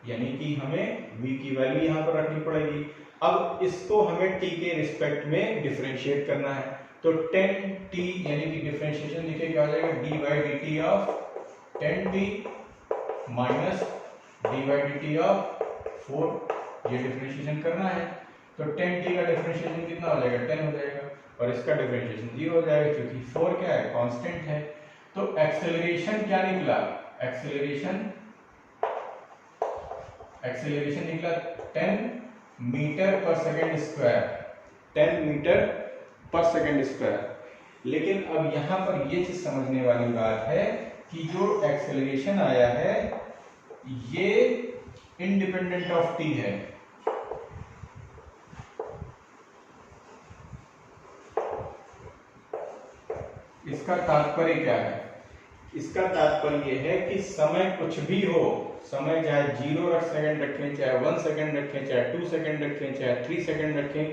यानी कि हमें v की वैल्यू यहां पर रखनी पड़ेगी। अब इसको हमें t के रिस्पेक्ट में डिफरेंशिएट करना है, तो 10t यानी कि डिफरेंशिएशन लिखे क्या हो जाएगा, d by dt of 10t minus d by dt of 4, ये डिफरेंशिएशन करना है। तो 10t का डिफरेंशिएशन कितना हो जाएगा, 10 हो जाएगा, और इसका डिफरेंशिएशन 0 हो जाएगा, क्योंकि 4 क्या है, कांस्टेंट है। तो एक्सेलरेशन क्या निकला, एक्सेलरेशन निकला 10 मीटर पर सेकंड स्क्वायर, 10 मीटर पर सेकंड स्क्वायर। लेकिन अब यहां पर ये चीज समझने वाली बात है कि जो एक्सेलरेशन आया है ये इंडिपेंडेंट ऑफ टी है, इसका तात्पर्य क्या है, इसका तात्पर्य है कि समय कुछ भी हो, समय चाहे 0 सेकंड रखें, चाहे 1 सेकंड रखें, चाहे 2 सेकंड रखें, चाहे 3 सेकंड रखें,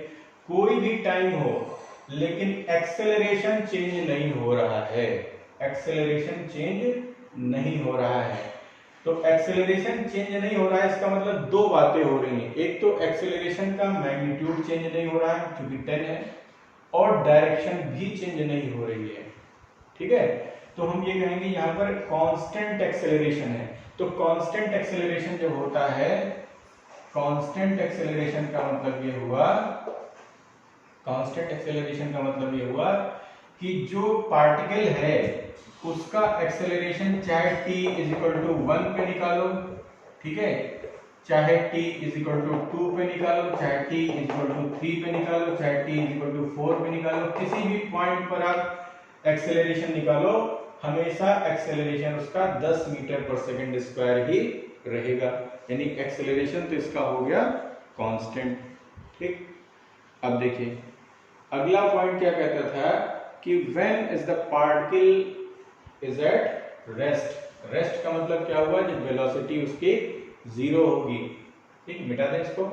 कोई भी टाइम हो, लेकिन एक्सेलरेशन चेंज नहीं हो रहा है, एक्सेलरेशन चेंज नहीं हो रहा है। तो एक्सेलरेशन चेंज नहीं हो रहा है, इसका मतलब दो बातें हो रही हैं। एक तो एक्सेलरेशन का मैग्नीट्यूड चेंज नहीं हो रहा है क्योंकि 10 है, और डायरेक्शन भी चेंज नहीं हो रही है। ठीक है, तो हम ये कहेंगे यहाँ पर कांस्टेंट एक्सेलरेशन है। तो कांस्टेंट एक्सेलरेशन जब होता है, कांस्टेंट एक्सेलरेशन का मतलब ये हुआ, कांस्टेंट एक्सेलरेशन का मतलब ये हुआ कि जो पार्टिकल है उसका एक्सेलरेशन चाहे t = 1 पे निकालो, ठीक है, चाहे t = 2 पे निकालो, चाहे t = 3 पे निकालो, चाहे t = 4 पे निकालो, किसी भी पॉइंट पर आप एक्सेलरेशन निकालो, हमेशा एक्सेलरेशन उसका 10 मीटर पर सेकंड स्क्वायर ही रहेगा। यानी एक्सेलरेशन तो इसका हो गया कांस्टेंट। ठीक, अब देखिए अगला पॉइंट क्या कहता था कि when is the particle is at rest. Rest का मतलब क्या हुआ, जब वेलोसिटी उसकी 0 होगी। ठीक, मिटा दें इसको।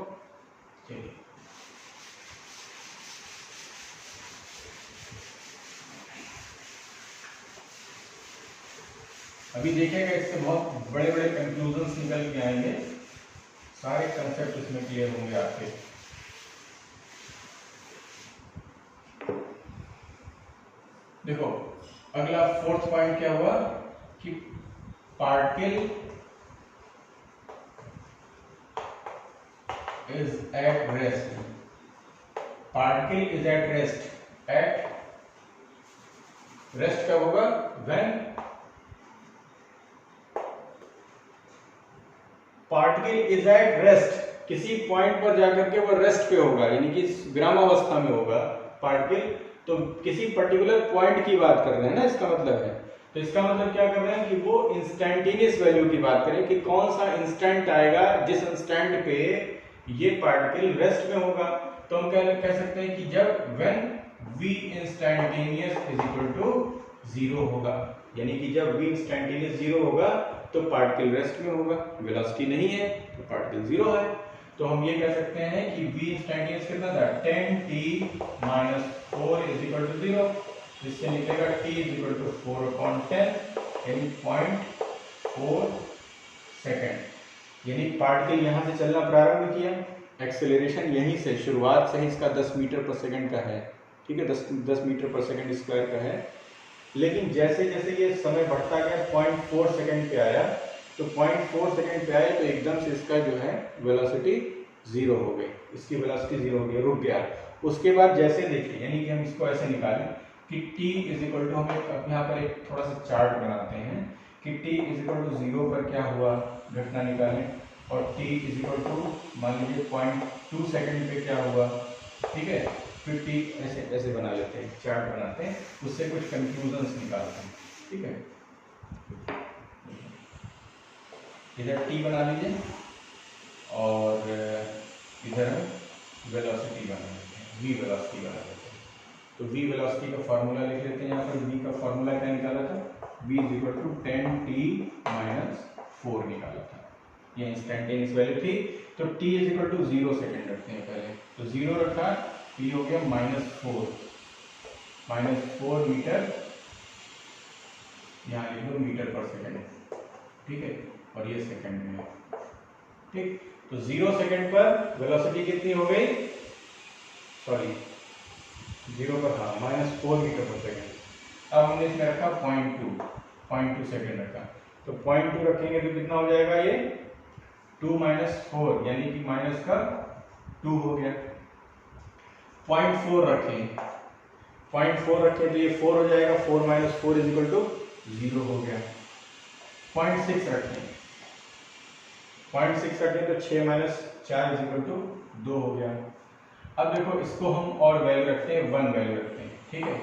चलिए अभी देखिएगा, इससे बहुत बड़े बड़े कंक्लूजन्स निकल के आएंगे, सारे कंसेप्ट इसमें क्लियर होंगे आपके। देखो अगला फोर्थ पॉइंट क्या हुआ कि particle is at rest. Particle is at rest. At rest कब होगा, when particle is at rest, किसी पॉइंट पर जाकर के वो रेस्ट पे होगा, यानी कि विरामावस्था में होगा पार्टिकल। तो किसी पर्टिकुलर पॉइंट की बात कर रहे हैं ना, इसका मतलब है। तो इसका मतलब क्या कर रहे हैं कि वो इंस्टेंटेनियस वैल्यू की बात करें कि कौन सा इंस्टेंट आएगा जिस इंस्टेंट पे ये पार्टिकल रेस्ट में होगा। तो हम कह सकते हैं कि जब when v instantaneous is equal to 0 होगा, यानी कि जब v इंस्टेंटेनियस 0 होगा तो पार्टिकल रेस्ट में होगा, वेलोसिटी नहीं है तो पार्टिकल 0 है। तो हम ये कह सकते हैं कि v इंस्टेंटेनियस कितना था, 10t - 4 = 0। इससे निकलेगा t = 4/10, यानी 0.4 सेकेंड। यानी पार्टिकल यहां से चलना प्रारंभ किया, एक्सेलरेशन यहीं से शुरुआत से ही इसका 10 मीटर पर सेकंड का है। ठीक है, 10 मीटर पर सेकंड स्क्वायर का है। लेकिन जैसे जैसे ये समय बढ़ता गया 0.4 सेकंड पे आया, तो 0.4 सेकंड पे आया तो एकदम से इसका जो है वेलोसिटी 0 हो गई, इसकी वेलोसिटी 0 हो गई, रुक गया। उसके बाद जैसे देखिए, यानी कि हम इसको ऐसे निकालें कि t = हम यहाँ पर एक थोड़ा सा चार्ट बनाते हैं कि t = 0 पर क्या हुआ, घटना निकालें, और t = मान लीजिए 0.2 सेकंड पे क्या हुआ। ठीक है, फिर t ऐसे ऐसे बना लेते हैं, चार्ट बनाते हैं, उससे कुछ कंक्लूजन्स निकालते हैं। ठीक है, इधर t बना लीजिए और इधर वेलोसिटी बना लेते हैं, v वेलोसिटी बना लेते हैं। तो v वेलोसिटी का फार्मूला लिख लेते हैं। यहाँ पर v का फार्मूला क्या निकाला था, v = 10t - 4 निकाला था, ये इंस्टेंटेनियस वैल्यू थी। तो t = 0 सेकंड रखते हैं पहले, तो 0 रखा, ये हो गया -4 मीटर, यहाँ लिख लो मीटर पर सेकंड। ठीक है, और ये सेकंड में। ठीक, तो 0 सेकंड पर वेलोसिटी कितनी हो गई, सॉरी 0 पर, हाँ, -4 मीटर पर सेकंड। अब हमने इसमें रखा 0.2 सेकंड रखा, तो 0.2 रखेंगे तो कितना हो जाएगा, ये 2 - 4, यानी कि माइनस का 2 हो गया। 0.4 रखें, 0.4 रखें तो ये 4 हो जाएगा, 4 - 4 = 0 हो गया। 0.6 रखें, 0.6 रखें तो 6 - 4 = 2 हो गया। अब देखो इसको हम और वैल्यू रखते हैं, 1 वैल्यू रखते हैं। ठीक है,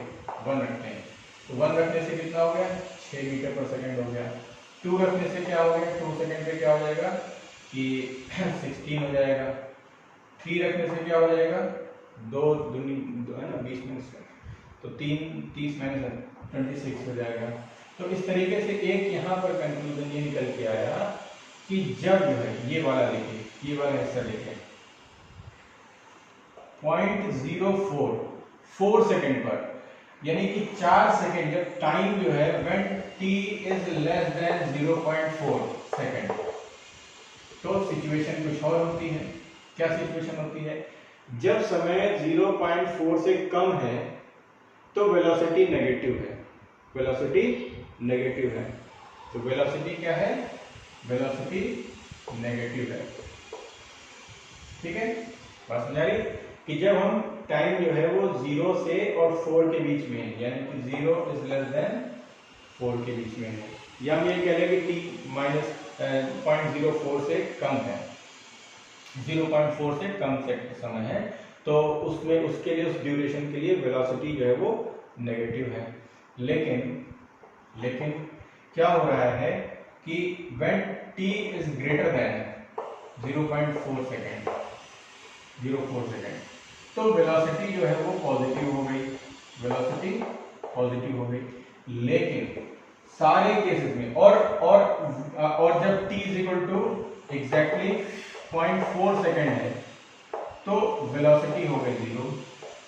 1 रखते हैं, तो 1 रखने से कितना हो गया, 6 मीटर पर सेकंड हो गया। 2 रखने से क्या हो गया, 2 सेकंड पे क्या हो जाएगा कि 16 हो जाएगा। 3 रखने से क्या हो जाएगा, 2 है ना, 20 मिनट, तो 3 30 - 26 हो जाएगा। तो इस तरीके से एक यहाँ पर कंक्लूजन ये निकल के आया कि जब जो है ये वाला देखिए, ये वाला हिस्सा देखिए 0.04 सेकेंड पर, यानी कि 4 सेकेंड, जब टाइम जो है when t is less than 0.4 second, तो सिचुएशन कुछ और होती है। क्या सिचुएशन होती है? जब समय 0.4 से कम है तो वेलोसिटी नेगेटिव है, वेलोसिटी नेगेटिव है। तो वेलोसिटी क्या है? वेलोसिटी नेगेटिव है। ठीक है, बात समझ आ रही? कि जब हम टाइम जो है वो 0 से और 4 के बीच में है, यानी कि 0 इज लेस देन 4 के बीच में है, या हम ये कह लें कि t माइनस 0.04 से कम है, 0.4 से कम से समय है, तो उसमें उसके लिए, उस ड्यूरेशन के लिए वेलोसिटी जो है वो नेगेटिव है। लेकिन क्या हो रहा है कि when t is greater than 0.4 second, 0.4 second, तो वेलोसिटी जो है वो पॉजिटिव हो गई, वेलोसिटी पॉजिटिव हो गई। लेकिन सारे केसेस में और जब t is equal to exactly 0.4 second है तो वेलोसिटी हो गई 0।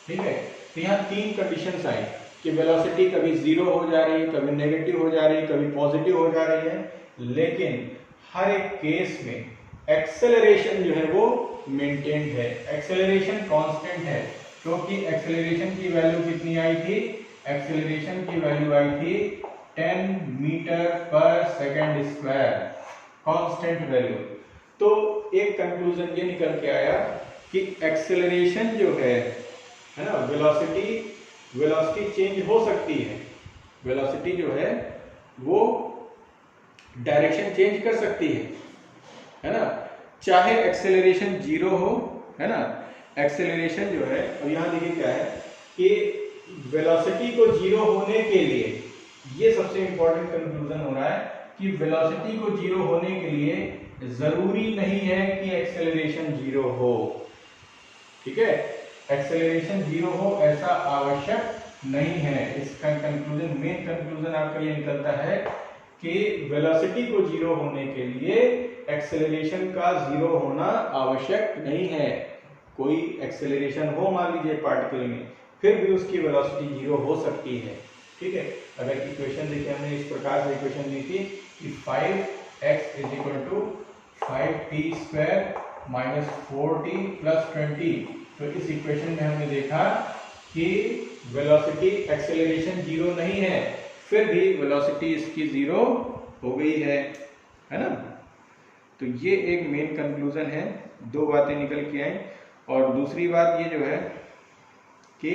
ठीक है, तो यहाँ 3 कंडीशंस आई कि वेलोसिटी कभी 0 हो जा रही है, कभी नेगेटिव हो जा रही है, कभी पॉजिटिव हो जा रही है, लेकिन हर एक केस में एक्सेलरेशन जो है वो मेंटेन्ड है, एक्सेलरेशन कांस्टेंट है। क्योंकि एक्सेलरेशन की वैल्यू कितनी आई थी? एक्सेलरेशन की वैल्यू आई थी 10 मीटर पर सेकेंड स्क्वायर, कांस्टेंट वैल्यू। तो एक कंक्लूजन ये निकल के आया कि एक्सेलरेशन जो है ना, वेलोसिटी चेंज हो सकती है, वेलोसिटी जो है वो डायरेक्शन चेंज कर सकती है ना, चाहे एक्सेलरेशन 0 हो, है ना। एक्सेलरेशन जो है, अब यहाँ देखिए क्या है कि वेलोसिटी को 0 होने के लिए, ये सबसे इंपॉर्टेंट कंक्लूजन हो रहा है कि वेलोसिटी को 0 होने के लिए जरूरी नहीं है कि एक्सेलरेशन 0 हो। ठीक है, एक्सेलरेशन 0 हो ऐसा आवश्यक नहीं है। इसका कंक्लूजन, मेन कंक्लूजन आपका ये निकलता है कि वेलोसिटी को 0 होने के लिए एक्सेलरेशन का 0 होना आवश्यक नहीं है। कोई एक्सेलरेशन हो मान लीजिए पार्टिकल में, फिर भी उसकी वेलोसिटी 0 हो सकती है। ठीक है, अगर इक्वेशन देखिए हमने इस प्रकार से इक्वेशन दी थी कि 5x is equal to 5t square minus 4t plus 20। तो इस इक्वेशन में हमने देखा कि वेलोसिटी, एक्सेलरेशन 0 नहीं है, फिर भी वेलोसिटी इसकी 0 हो गई है ना। तो ये एक मेन कंक्लूजन है, 2 बातें निकल के आई। और दूसरी बात ये जो है कि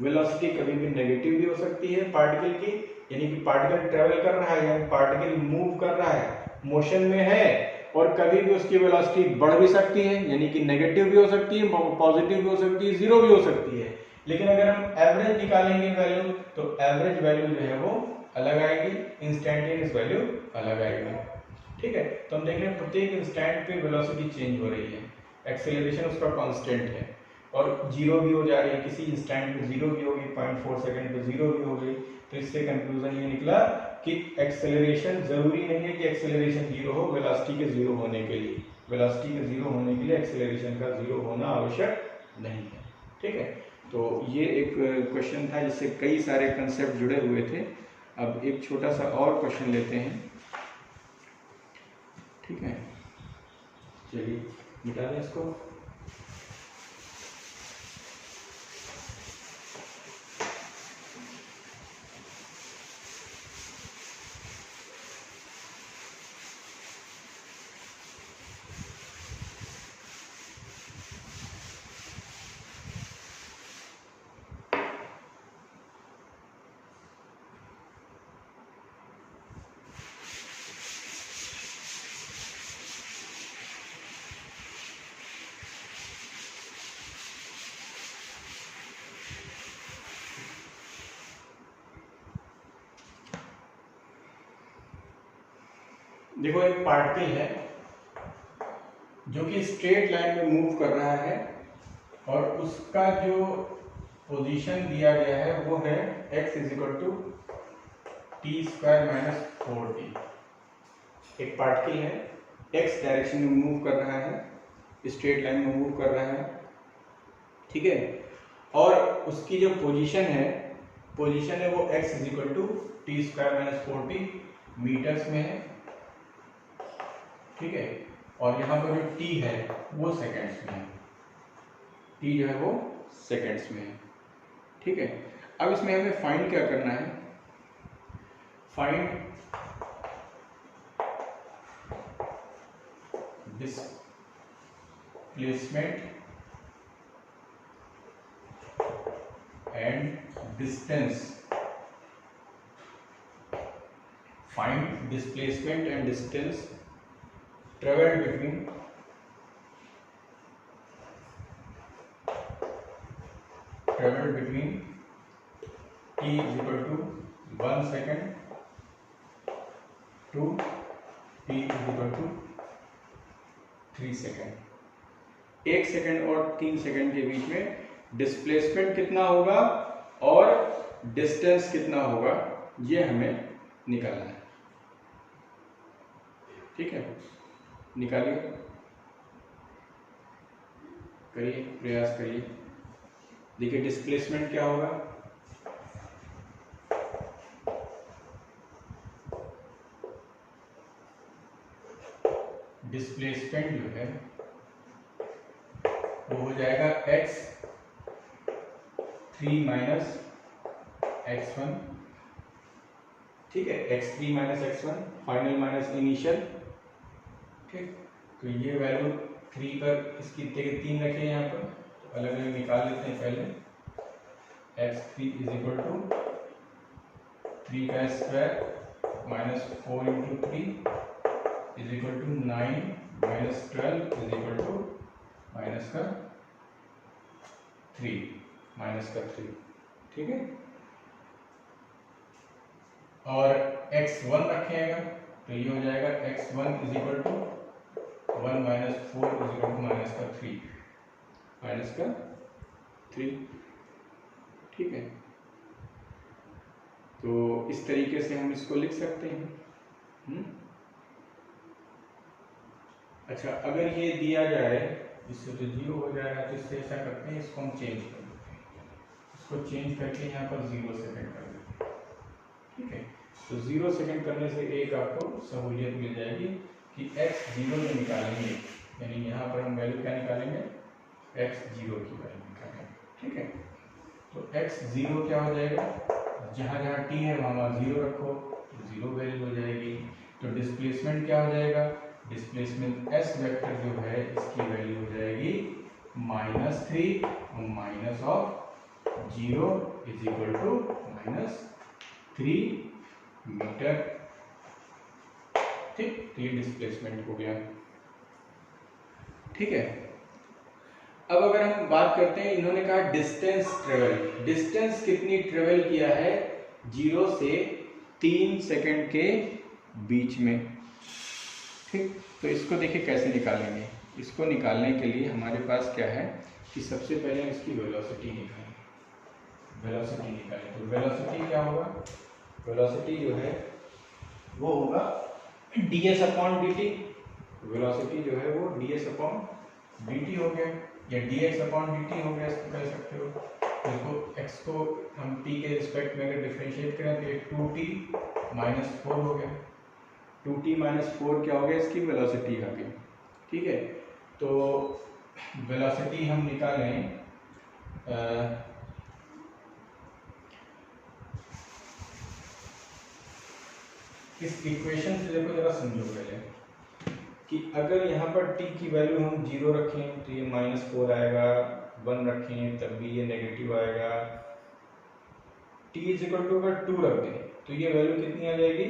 वेलोसिटी कभी भी नेगेटिव भी हो सकती है पार्टिकल की, यानी कि पार्टिकल ट्रेवल कर रहा है, यानी पार्टिकल मूव कर रहा है, मोशन में है, और कभी भी उसकी वेलोसिटी बढ़ भी सकती है, यानी कि नेगेटिव भी हो सकती है, पॉजिटिव भी हो सकती है, 0 भी हो सकती है। लेकिन अगर हम एवरेज निकालेंगे वैल्यू, तो एवरेज वैल्यू जो है वो अलग आएगी, इंस्टेंटेनियस वैल्यू अलग आएगी। ठीक है, तो हम देख रहे हैं प्रत्येक इंस्टेंट पे वेलोसिटी चेंज हो रही है, एक्सेलरेशन उसका कांस्टेंट है, और 0 भी हो जा रही है, किसी इंस्टेंट पे 0 भी होगी, 0.4 सेकेंड पे 0 भी हो गई। तो इससे कंक्लूजन ये निकला कि एक्सेलरेशन, जरूरी नहीं है कि एक्सेलरेशन 0 हो वेलोसिटी के 0 होने के लिए, वेलोसिटी के 0 होने के लिए एक्सेलरेशन का 0 होना आवश्यक नहीं है। ठीक है, तो ये एक क्वेश्चन था जिससे कई सारे कंसेप्ट जुड़े हुए थे। अब एक छोटा सा और क्वेश्चन लेते हैं। ठीक है, चलिए मिटा दें इसको। देखो, एक पार्टिकल है जो कि स्ट्रेट लाइन में मूव कर रहा है, और उसका जो पोजीशन दिया गया है वो है x is equal to t square minus 4t। एक पार्टिकल है एक्स डायरेक्शन में मूव कर रहा है, स्ट्रेट लाइन में मूव कर रहा है, ठीक है। और उसकी जो पोजीशन है वो x is equal to t square minus 40 meters में है, ठीक है। और यहाँ पर जो t है वो सेकेंड्स में है, t जो है वो सेकेंड्स में है, ठीक है। अब इसमें हमें फाइंड क्या करना है, find displacement and distance, find displacement and distance traveled between t is equal to 1 second to t is equal to 3 second. 1 second और 3 सेकेंड के बीच में डिस्प्लेसमेंट कितना होगा और डिस्टेंस कितना होगा ये हमें निकालना है, ठीक है। निकालिए, करिए, प्रयास करिए। देखिए डिस्प्लेसमेंट क्या होगा, डिस्प्लेसमेंट जो है वो हो जाएगा x3 माइनस x1, ठीक है। x3 minus x1 final minus initial, ठीक। तो ये वैल्यू 3 पर इसकी 3 रखे यहाँ पर, तो अलग अलग निकाल लेते हैं पहले। x3 इज इक्वल टू 3 का square minus 4 into 3 is equal to 9 minus 12 is equal to minus का 3, ठीक है। और x1 रखेगा तो ये हो जाएगा x1 is equal to 1 minus 4 is equal to minus का 3, ठीक है। तो इस तरीके से हम इसको लिख सकते हैं। अच्छा, अगर ये दिया जाए इससे तो 0 हो जाएगा, तो इससे ऐसा करते हैं, इसको हम चेंज कर देते हैं, इसको चेंज करके यहाँ पर 0 सेकेंड कर देते हैं, ठीक है। तो 0 सेकेंड करने से एक आपको सहूलियत मिल जाएगी कि x0 में निकालेंगे, यानी यहाँ पर हम वैल्यू क्या निकालेंगे, x0 की वैल्यू निकालेंगे, ठीक है। तो x0 क्या हो जाएगा, जहाँ जहाँ t है वहाँ 0 रखो तो 0 वैल्यू हो जाएगी। तो डिस्प्लेसमेंट क्या हो जाएगा, डिस्प्लेसमेंट s वेक्टर जो है इसकी वैल्यू हो जाएगी -3 minus of 0 is equal to -3 meter, ठीक। तो ये डिस्प्लेसमेंट हो गया, ठीक है। अब अगर हम बात करते हैं, इन्होंने कहा डिस्टेंस ट्रेवल, डिस्टेंस कितनी ट्रेवल किया है 0 से 3 सेकेंड के बीच में, ठीक। तो इसको देखिए कैसे निकालेंगे। इसको निकालने के लिए हमारे पास क्या है कि सबसे पहले इसकी वेलोसिटी निकालें, तो वेलोसिटी क्या होगा, वेलोसिटी जो है वो होगा ds अपॉन dt, वेलोसिटी जो है वो ds अपॉन dt हो गया, या dx अपॉन dt हो गया, इसको कह सकते हो। इसको x को हम t के रिस्पेक्ट में अगर डिफरेंशिएट करें तो ये 2t माइनस 4 हो गया, 2t माइनस 4 क्या हो गया, इसकी वेलोसिटी आ गई, ठीक है। तो वेलोसिटी हम निकालें, इस इक्वेशन से देखो जरा, समझो पहले कि अगर यहाँ पर t की वैल्यू हम 0 रखें तो ये -4 आएगा, 1 रखें तब भी ये नेगेटिव आएगा, t इज इक्वल टू अगर 2 रख दें तो ये वैल्यू कितनी आ जाएगी,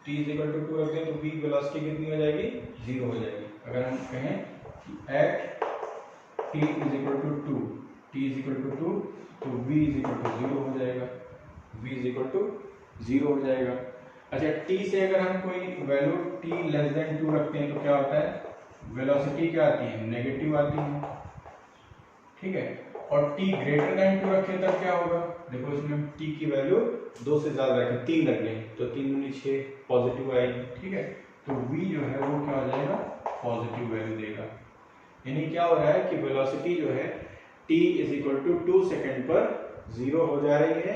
t इज इक्वल टू 2 रख दें तो v वेलोसिटी कितनी हो जाएगी, 0 हो जाएगी। अगर हम कहें कि at t is equal to 2 तो v इज इक्वल टू 0 हो जाएगा, हो जाएगा। अच्छा, t से अगर हम कोई वैल्यू t लेस देन 2 रखते हैं तो क्या होता है, वेलोसिटी क्या आती है, नेगेटिव आती है, ठीक है। और t ग्रेटर देन 2 रखें तब क्या होगा, देखो इसमें t की वैल्यू 2 से ज्यादा रखें, 3 रख लें तो 3 दूनी 6 पॉजिटिव आएगी, ठीक है। तो v जो है वो क्या हो जाएगा, पॉजिटिव वैल्यू देगा। यानी क्या हो रहा है कि वेलोसिटी जो है t is equal to 2 second पर 0 हो जा रही है,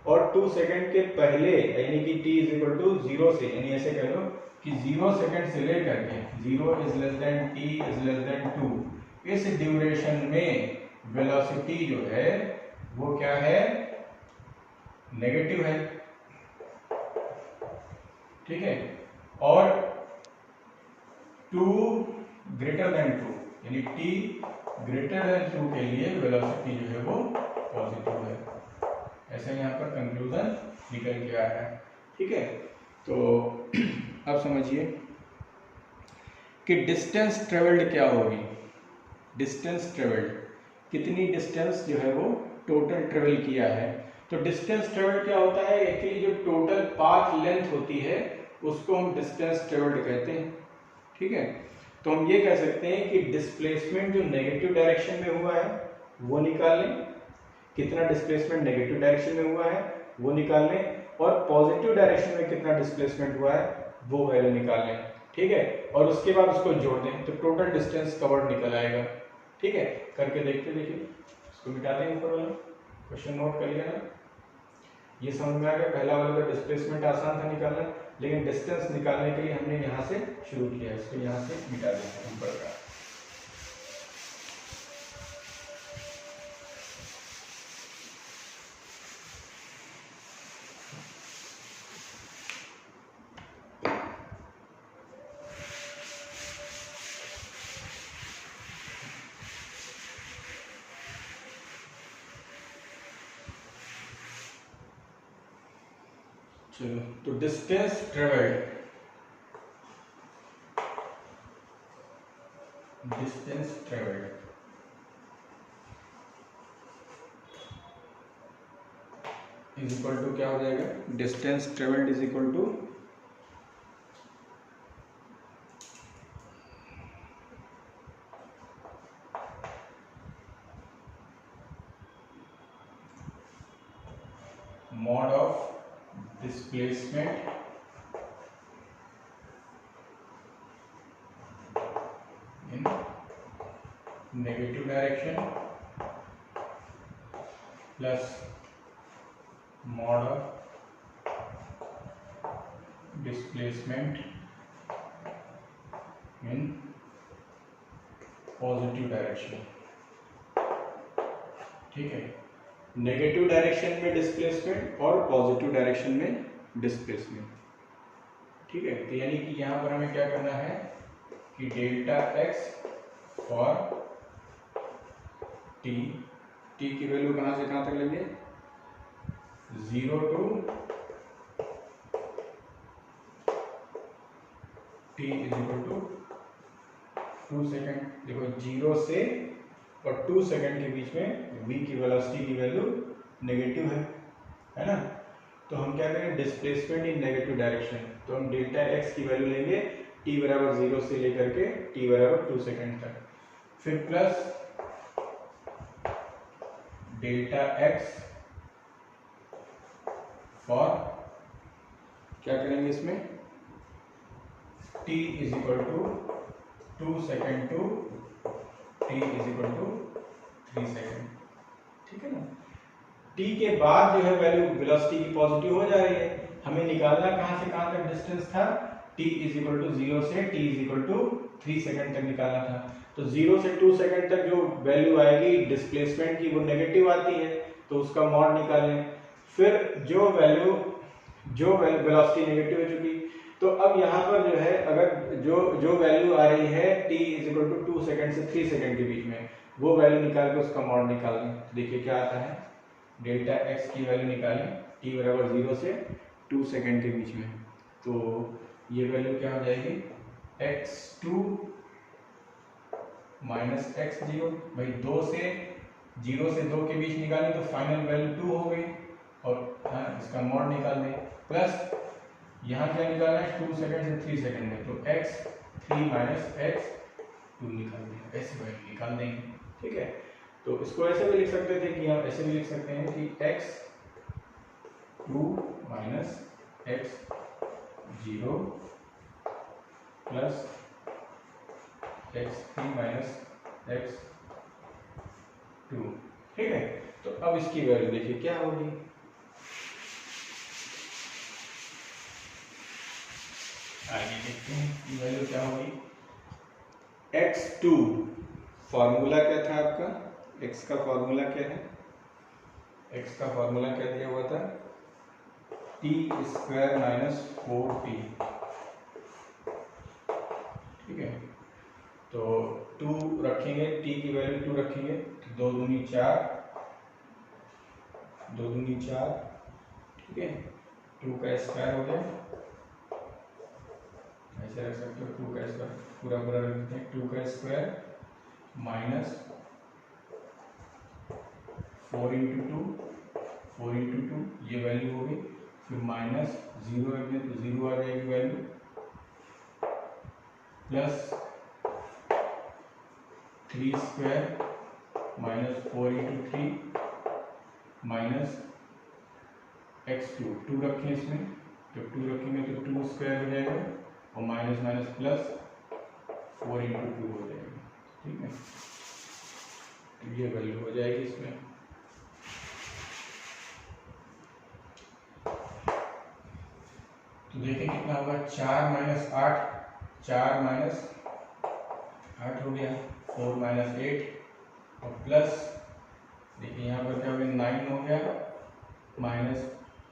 और 2 सेकेंड के पहले यानी कि t इज इक्वल टू 0 से, यानी ऐसे कह लो कि 0 सेकेंड से लेकर के 0 is less than t is less than 2, इस ड्यूरेशन में वेलोसिटी जो है वो क्या है, नेगेटिव है। ठीक है, और 2 ग्रेटर देन 2 यानी t ग्रेटर देन 2 के लिए वेलोसिटी जो है वो पॉजिटिव है। ऐसा यहाँ पर कंक्लूजन निकल के आ रहा है। ठीक है, तो अब समझिए कि डिस्टेंस ट्रेवल्ड क्या होगी। डिस्टेंस ट्रेवल्ड, कितनी डिस्टेंस जो है वो टोटल ट्रेवल किया है। तो डिस्टेंस ट्रेवल्ड क्या होता है, एक्चुअली जो टोटल पाथ लेंथ होती है उसको हम डिस्टेंस ट्रेवल्ड कहते हैं। ठीक है, तो हम ये कह सकते हैं कि डिस्प्लेसमेंट जो नेगेटिव डायरेक्शन में हुआ है वो निकाल लें, कितना डिस्प्लेसमेंट नेगेटिव डायरेक्शन में हुआ है वो निकाल लें, और पॉजिटिव डायरेक्शन में कितना डिस्प्लेसमेंट हुआ है वो वैल्यू निकाल लें। ठीक है, और उसके बाद उसको जोड़ दें तो टोटल डिस्टेंस कवर्ड निकल आएगा। ठीक है, करके देखते, देखिए इसको मिटा दें, ऊपर वाला क्वेश्चन नोट कर लिया ना। ये समझ में आ गया, पहला वाला तो डिस्प्लेसमेंट आसान था निकालना, लेकिन डिस्टेंस निकालने के लिए हमने यहाँ से शुरू किया, इसको यहाँ से मिटा दें ऊपर का। चलो, तो distance travelled, distance travelled is equal to क्या हो जाएगा, distance travelled is equal to mod of displacement in negative direction plus mod of displacement in positive direction। ठीक है, नेगेटिव डायरेक्शन में डिस्प्लेसमेंट और पॉजिटिव डायरेक्शन में डिस्प्लेसमेंट। ठीक है, तो यानी कि यहाँ पर हमें क्या करना है कि delta x for t, t की वैल्यू कहाँ से कहाँ तक लेंगे, 0 to t is equal to 2 second. देखो 0 से और 2 सेकेंड के बीच में v की वेलोसिटी की वैल्यू नेगेटिव है ना। तो हम क्या करें, डिस्प्लेसमेंट इन नेगेटिव डायरेक्शन, तो हम डेल्टा x की वैल्यू लेंगे t बराबर 0 से लेकर के t बराबर 2 सेकेंड तक, फिर प्लस डेल्टा x फॉर क्या करेंगे इसमें, t is equal to 2 second to t is equal to 3 second. ठीक है ना, t के बाद जो है वैल्यू वेलोसिटी की पॉजिटिव हो जा रही है, हमें निकालना कहां से कहां तक डिस्टेंस था, t इज इक्वल टू 0 से t is equal to 3 second तक निकालना था। तो 0 से 2 सेकेंड तक जो वैल्यू आएगी डिस्प्लेसमेंट की वो नेगेटिव आती है, तो उसका मॉड निकालें। फिर जो वेलोसिटी नेगेटिव हो चुकी, तो अब यहाँ पर जो है अगर जो वैल्यू आ रही है t is equal to 2 second से 3 सेकेंड के बीच में, वो वैल्यू निकाल के उसका मॉड निकाल लें। देखिए क्या आता है, डेल्टा x की वैल्यू निकालें t बराबर 0 से 2 सेकेंड के बीच में, तो ये वैल्यू क्या हो जाएगी, x2 माइनस x0। भाई 2 से 0 से 2 के बीच निकालें तो फाइनल वैल्यू 2 हो गई, और हाँ इसका मॉड निकाल दें, प्लस यहाँ क्या निकालना है 2 सेकेंड से 3 सेकेंड में, तो x3 माइनस x2 निकाल दें, ऐसे वैल्यू निकाल देंगे। ठीक है, तो इसको ऐसे भी लिख सकते थे कि हम ऐसे भी लिख सकते हैं कि x2 minus x0 plus x3 minus x2। ठीक है, तो अब इसकी वैल्यू देखिए क्या होगी। आगे देखते हैं इसकी वैल्यू क्या होगी। x2 फॉर्मूला क्या था आपका, x का फॉर्मूला क्या है, x का फॉर्मूला क्या दिया हुआ था, t² माइनस 4t। ठीक है, तो 2 रखेंगे, t की वैल्यू 2 रखेंगे, 2 दूनी 4, 2 दूनी 4। ठीक है, 2 का स्क्वायर हो गया, ऐसे रख सकते हो, 2 का स्क्वायर पूरा पूरा रख देते हैं, 2 का स्क्वायर माइनस 4 इंटू 2, 4 इंटू 2 ये वैल्यू होगी, फिर माइनस 0 रख दें तो 0 आ जाएगी value, plus 3 square minus 4 into 3 minus x2, 2 रखें इसमें, तो 2 रखेंगे तो 2 स्क्वायर हो जाएगा और माइनस माइनस प्लस 4 इंटू 2 हो जाएगा। ठीक है, तो ये वैल्यू हो जाएगी इसमें। तो देखें कितना होगा, 4 माइनस 8, 4 माइनस 8 हो गया, 4 माइनस 8 और प्लस देखिए यहाँ पर क्या हो गया, 9 हो गया, माइनस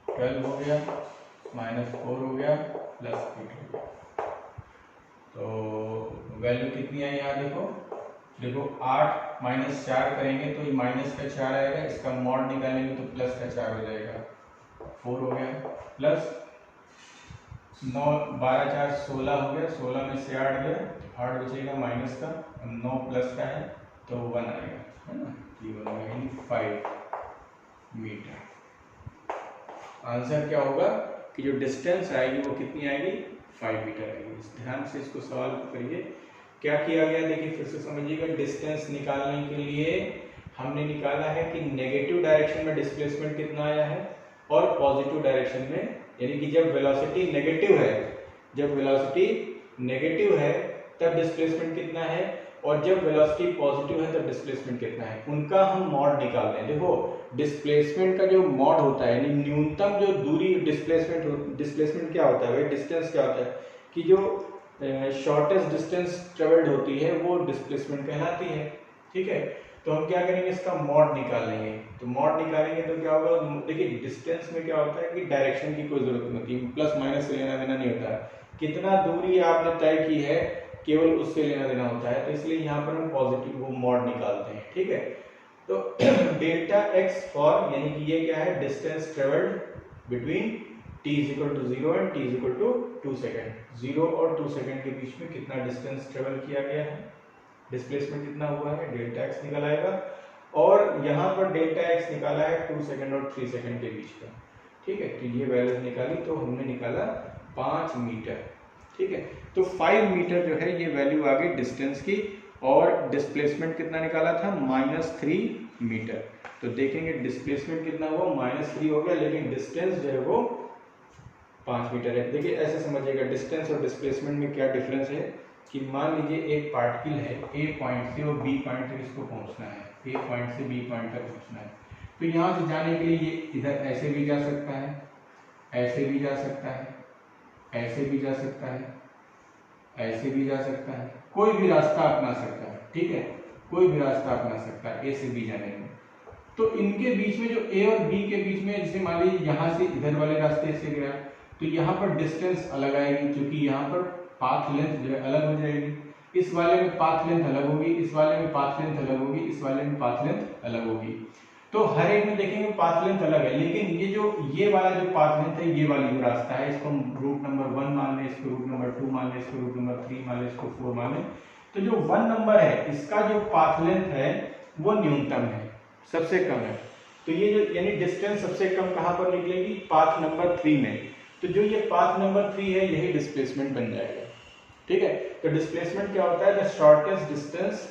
12 हो गया, माइनस 4 हो गया, प्लस 8 हो गया। तो वैल्यू कितनी आई यहाँ देखो, देखो 8 माइनस 4 करेंगे तो ये माइनस का 4 आएगा, इसका मॉड निकालेंगे तो प्लस का 4 हो जाएगा, 4 हो गया, प्लस 9 12 4 16 हो गया, 16 में से 8 गया, 8 बचेगा माइनस का, 9 प्लस का है तो 1 आएगा, है ना, ये बनेगा यानी 5 मीटर। आंसर क्या होगा कि जो डिस्टेंस आएगी वो कितनी आएगी, 5 मीटर आएगी। ध्यान से इसको सवाल करिए, क्या किया गया देखिए फिर से समझिएगा। डिस्टेंस निकालने के लिए हमने निकाला है कि नेगेटिव डायरेक्शन में डिस्प्लेसमेंट कितना आया है और पॉजिटिव डायरेक्शन में, यानी कि जब वेलोसिटी नेगेटिव है, जब वेलोसिटी नेगेटिव है तब डिस्प्लेसमेंट कितना है और जब वेलोसिटी पॉजिटिव है तब डिस्प्लेसमेंट कितना है, उनका हम मॉड निकाल रहे हैं। देखो डिस्प्लेसमेंट का जो मॉड होता है यानी न्यूनतम जो दूरी डिस्प्लेसमेंट क्या होता है भाई, डिस्टेंस क्या होता है कि जो शॉर्टेस्ट डिस्टेंस ट्रेवल्ड होती है वो डिस्प्लेसमेंट कहलाती है। ठीक है, तो हम क्या करेंगे, इसका मॉड निकालेंगे। तो मॉड निकालेंगे तो क्या होगा, देखिए डिस्टेंस में क्या होता है कि डायरेक्शन की कोई जरूरत नहीं होती, प्लस माइनस से लेना देना नहीं होता, कितना दूरी आपने तय की है केवल उससे लेना देना होता है, तो इसलिए यहाँ पर हम पॉजिटिव वो मॉड निकालते हैं। ठीक है, तो डेल्टा एक्स फॉर, यानी कि ये क्या है, distance travelled between t is equal to 0 and t is equal to 2 second. 0 और 2 सेकेंड के बीच में कितना डिस्टेंस ट्रेवल किया गया है, डिस्प्लेसमेंट कितना हुआ है, डेल्टा एक्स निकल आएगा। और यहाँ पर डेल्टा एक्स निकाला है 2 सेकेंड और 3 सेकेंड के बीच का। ठीक है, तो ये वैल्यू निकाली तो हमने निकाला 5 मीटर। ठीक है, तो 5 मीटर जो है ये वैल्यू आ गई डिस्टेंस की, और डिस्प्लेसमेंट कितना निकाला था, -3 मीटर। तो देखेंगे डिस्प्लेसमेंट कितना हुआ, -3 हो गया, लेकिन डिस्टेंस जो है वो 5 मीटर है। देखिए ऐसे समझिएगा डिस्टेंस और डिस्प्लेसमेंट में क्या डिफरेंस है कि मान लीजिए एक पार्टिकल है, ए पॉइंट से और बी पॉइंट तक इसको पहुंचना है, ए पॉइंट से बी पॉइंट तक पहुंचना है, तो यहाँ से जाने के लिए ये इधर ऐसे भी जा सकता है, ऐसे भी जा सकता है, ऐसे भी जा सकता है, ऐसे भी जा सकता है, कोई भी रास्ता अपना सकता है। ठीक है, कोई भी रास्ता अपना सकता है ए से बी जाने में। तो इनके बीच में जो ए और बी के बीच में, जैसे मान लीजिए यहाँ से इधर वाले रास्ते से गया तो यहाँ पर डिस्टेंस अलग आएगी, क्योंकि यहाँ पर पाथ लेंथ जो है अलग हो जाएगी। इस वाले में पाथ लेंथ अलग होगी, इस वाले में पाथ लेंथ अलग होगी, इस वाले में पाथ लेंथ अलग होगी। तो हर एक में देखेंगे पाथ लेंथ अलग है, लेकिन ये वाला जो पाथ लेंथ है, ये वाली जो रास्ता है, इसको रूट नंबर 1 मान लें, इसको रूट नंबर 2 मान लें, इसको रूट नंबर 3 मान लें, इसको 4 मान लें। तो जो 1 नंबर है इसका जो पाथ लेंथ है वो न्यूनतम है, सबसे कम है। तो ये जो यानी डिस्टेंस सबसे कम कहाँ पर निकलेगी, पाथ नंबर 3 में। तो जो ये पाथ नंबर 3 है यही डिस्प्लेसमेंट बन जाएगा। ठीक है, तो डिस्प्लेसमेंट क्या होता है, the shortest distance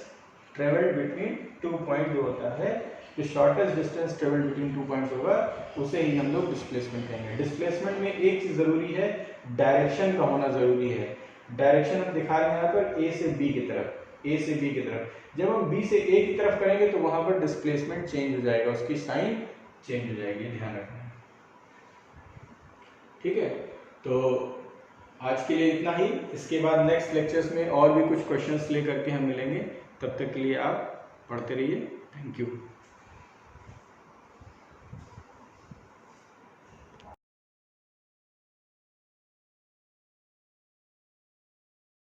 travelled between 2 point जो होता है, जो shortest distance travelled between 2 points होगा उसे ही हम लोग डिस्प्लेसमेंट कहेंगे। डिस्प्लेसमेंट में एक चीज जरूरी है, डायरेक्शन का होना जरूरी है। डायरेक्शन हम दिखा रहे हैं यहाँ पर ए से बी की तरफ, ए से बी की तरफ। जब हम बी से ए की तरफ करेंगे तो वहां पर डिस्प्लेसमेंट चेंज हो जाएगा, उसकी साइन चेंज हो जाएगी, ध्यान रखना। ठीक है, तो आज के लिए इतना ही। इसके बाद नेक्स्ट लेक्चर्स में और भी कुछ क्वेश्चंस लेकर के हम मिलेंगे। तब तक के लिए आप पढ़ते रहिए। Thank you.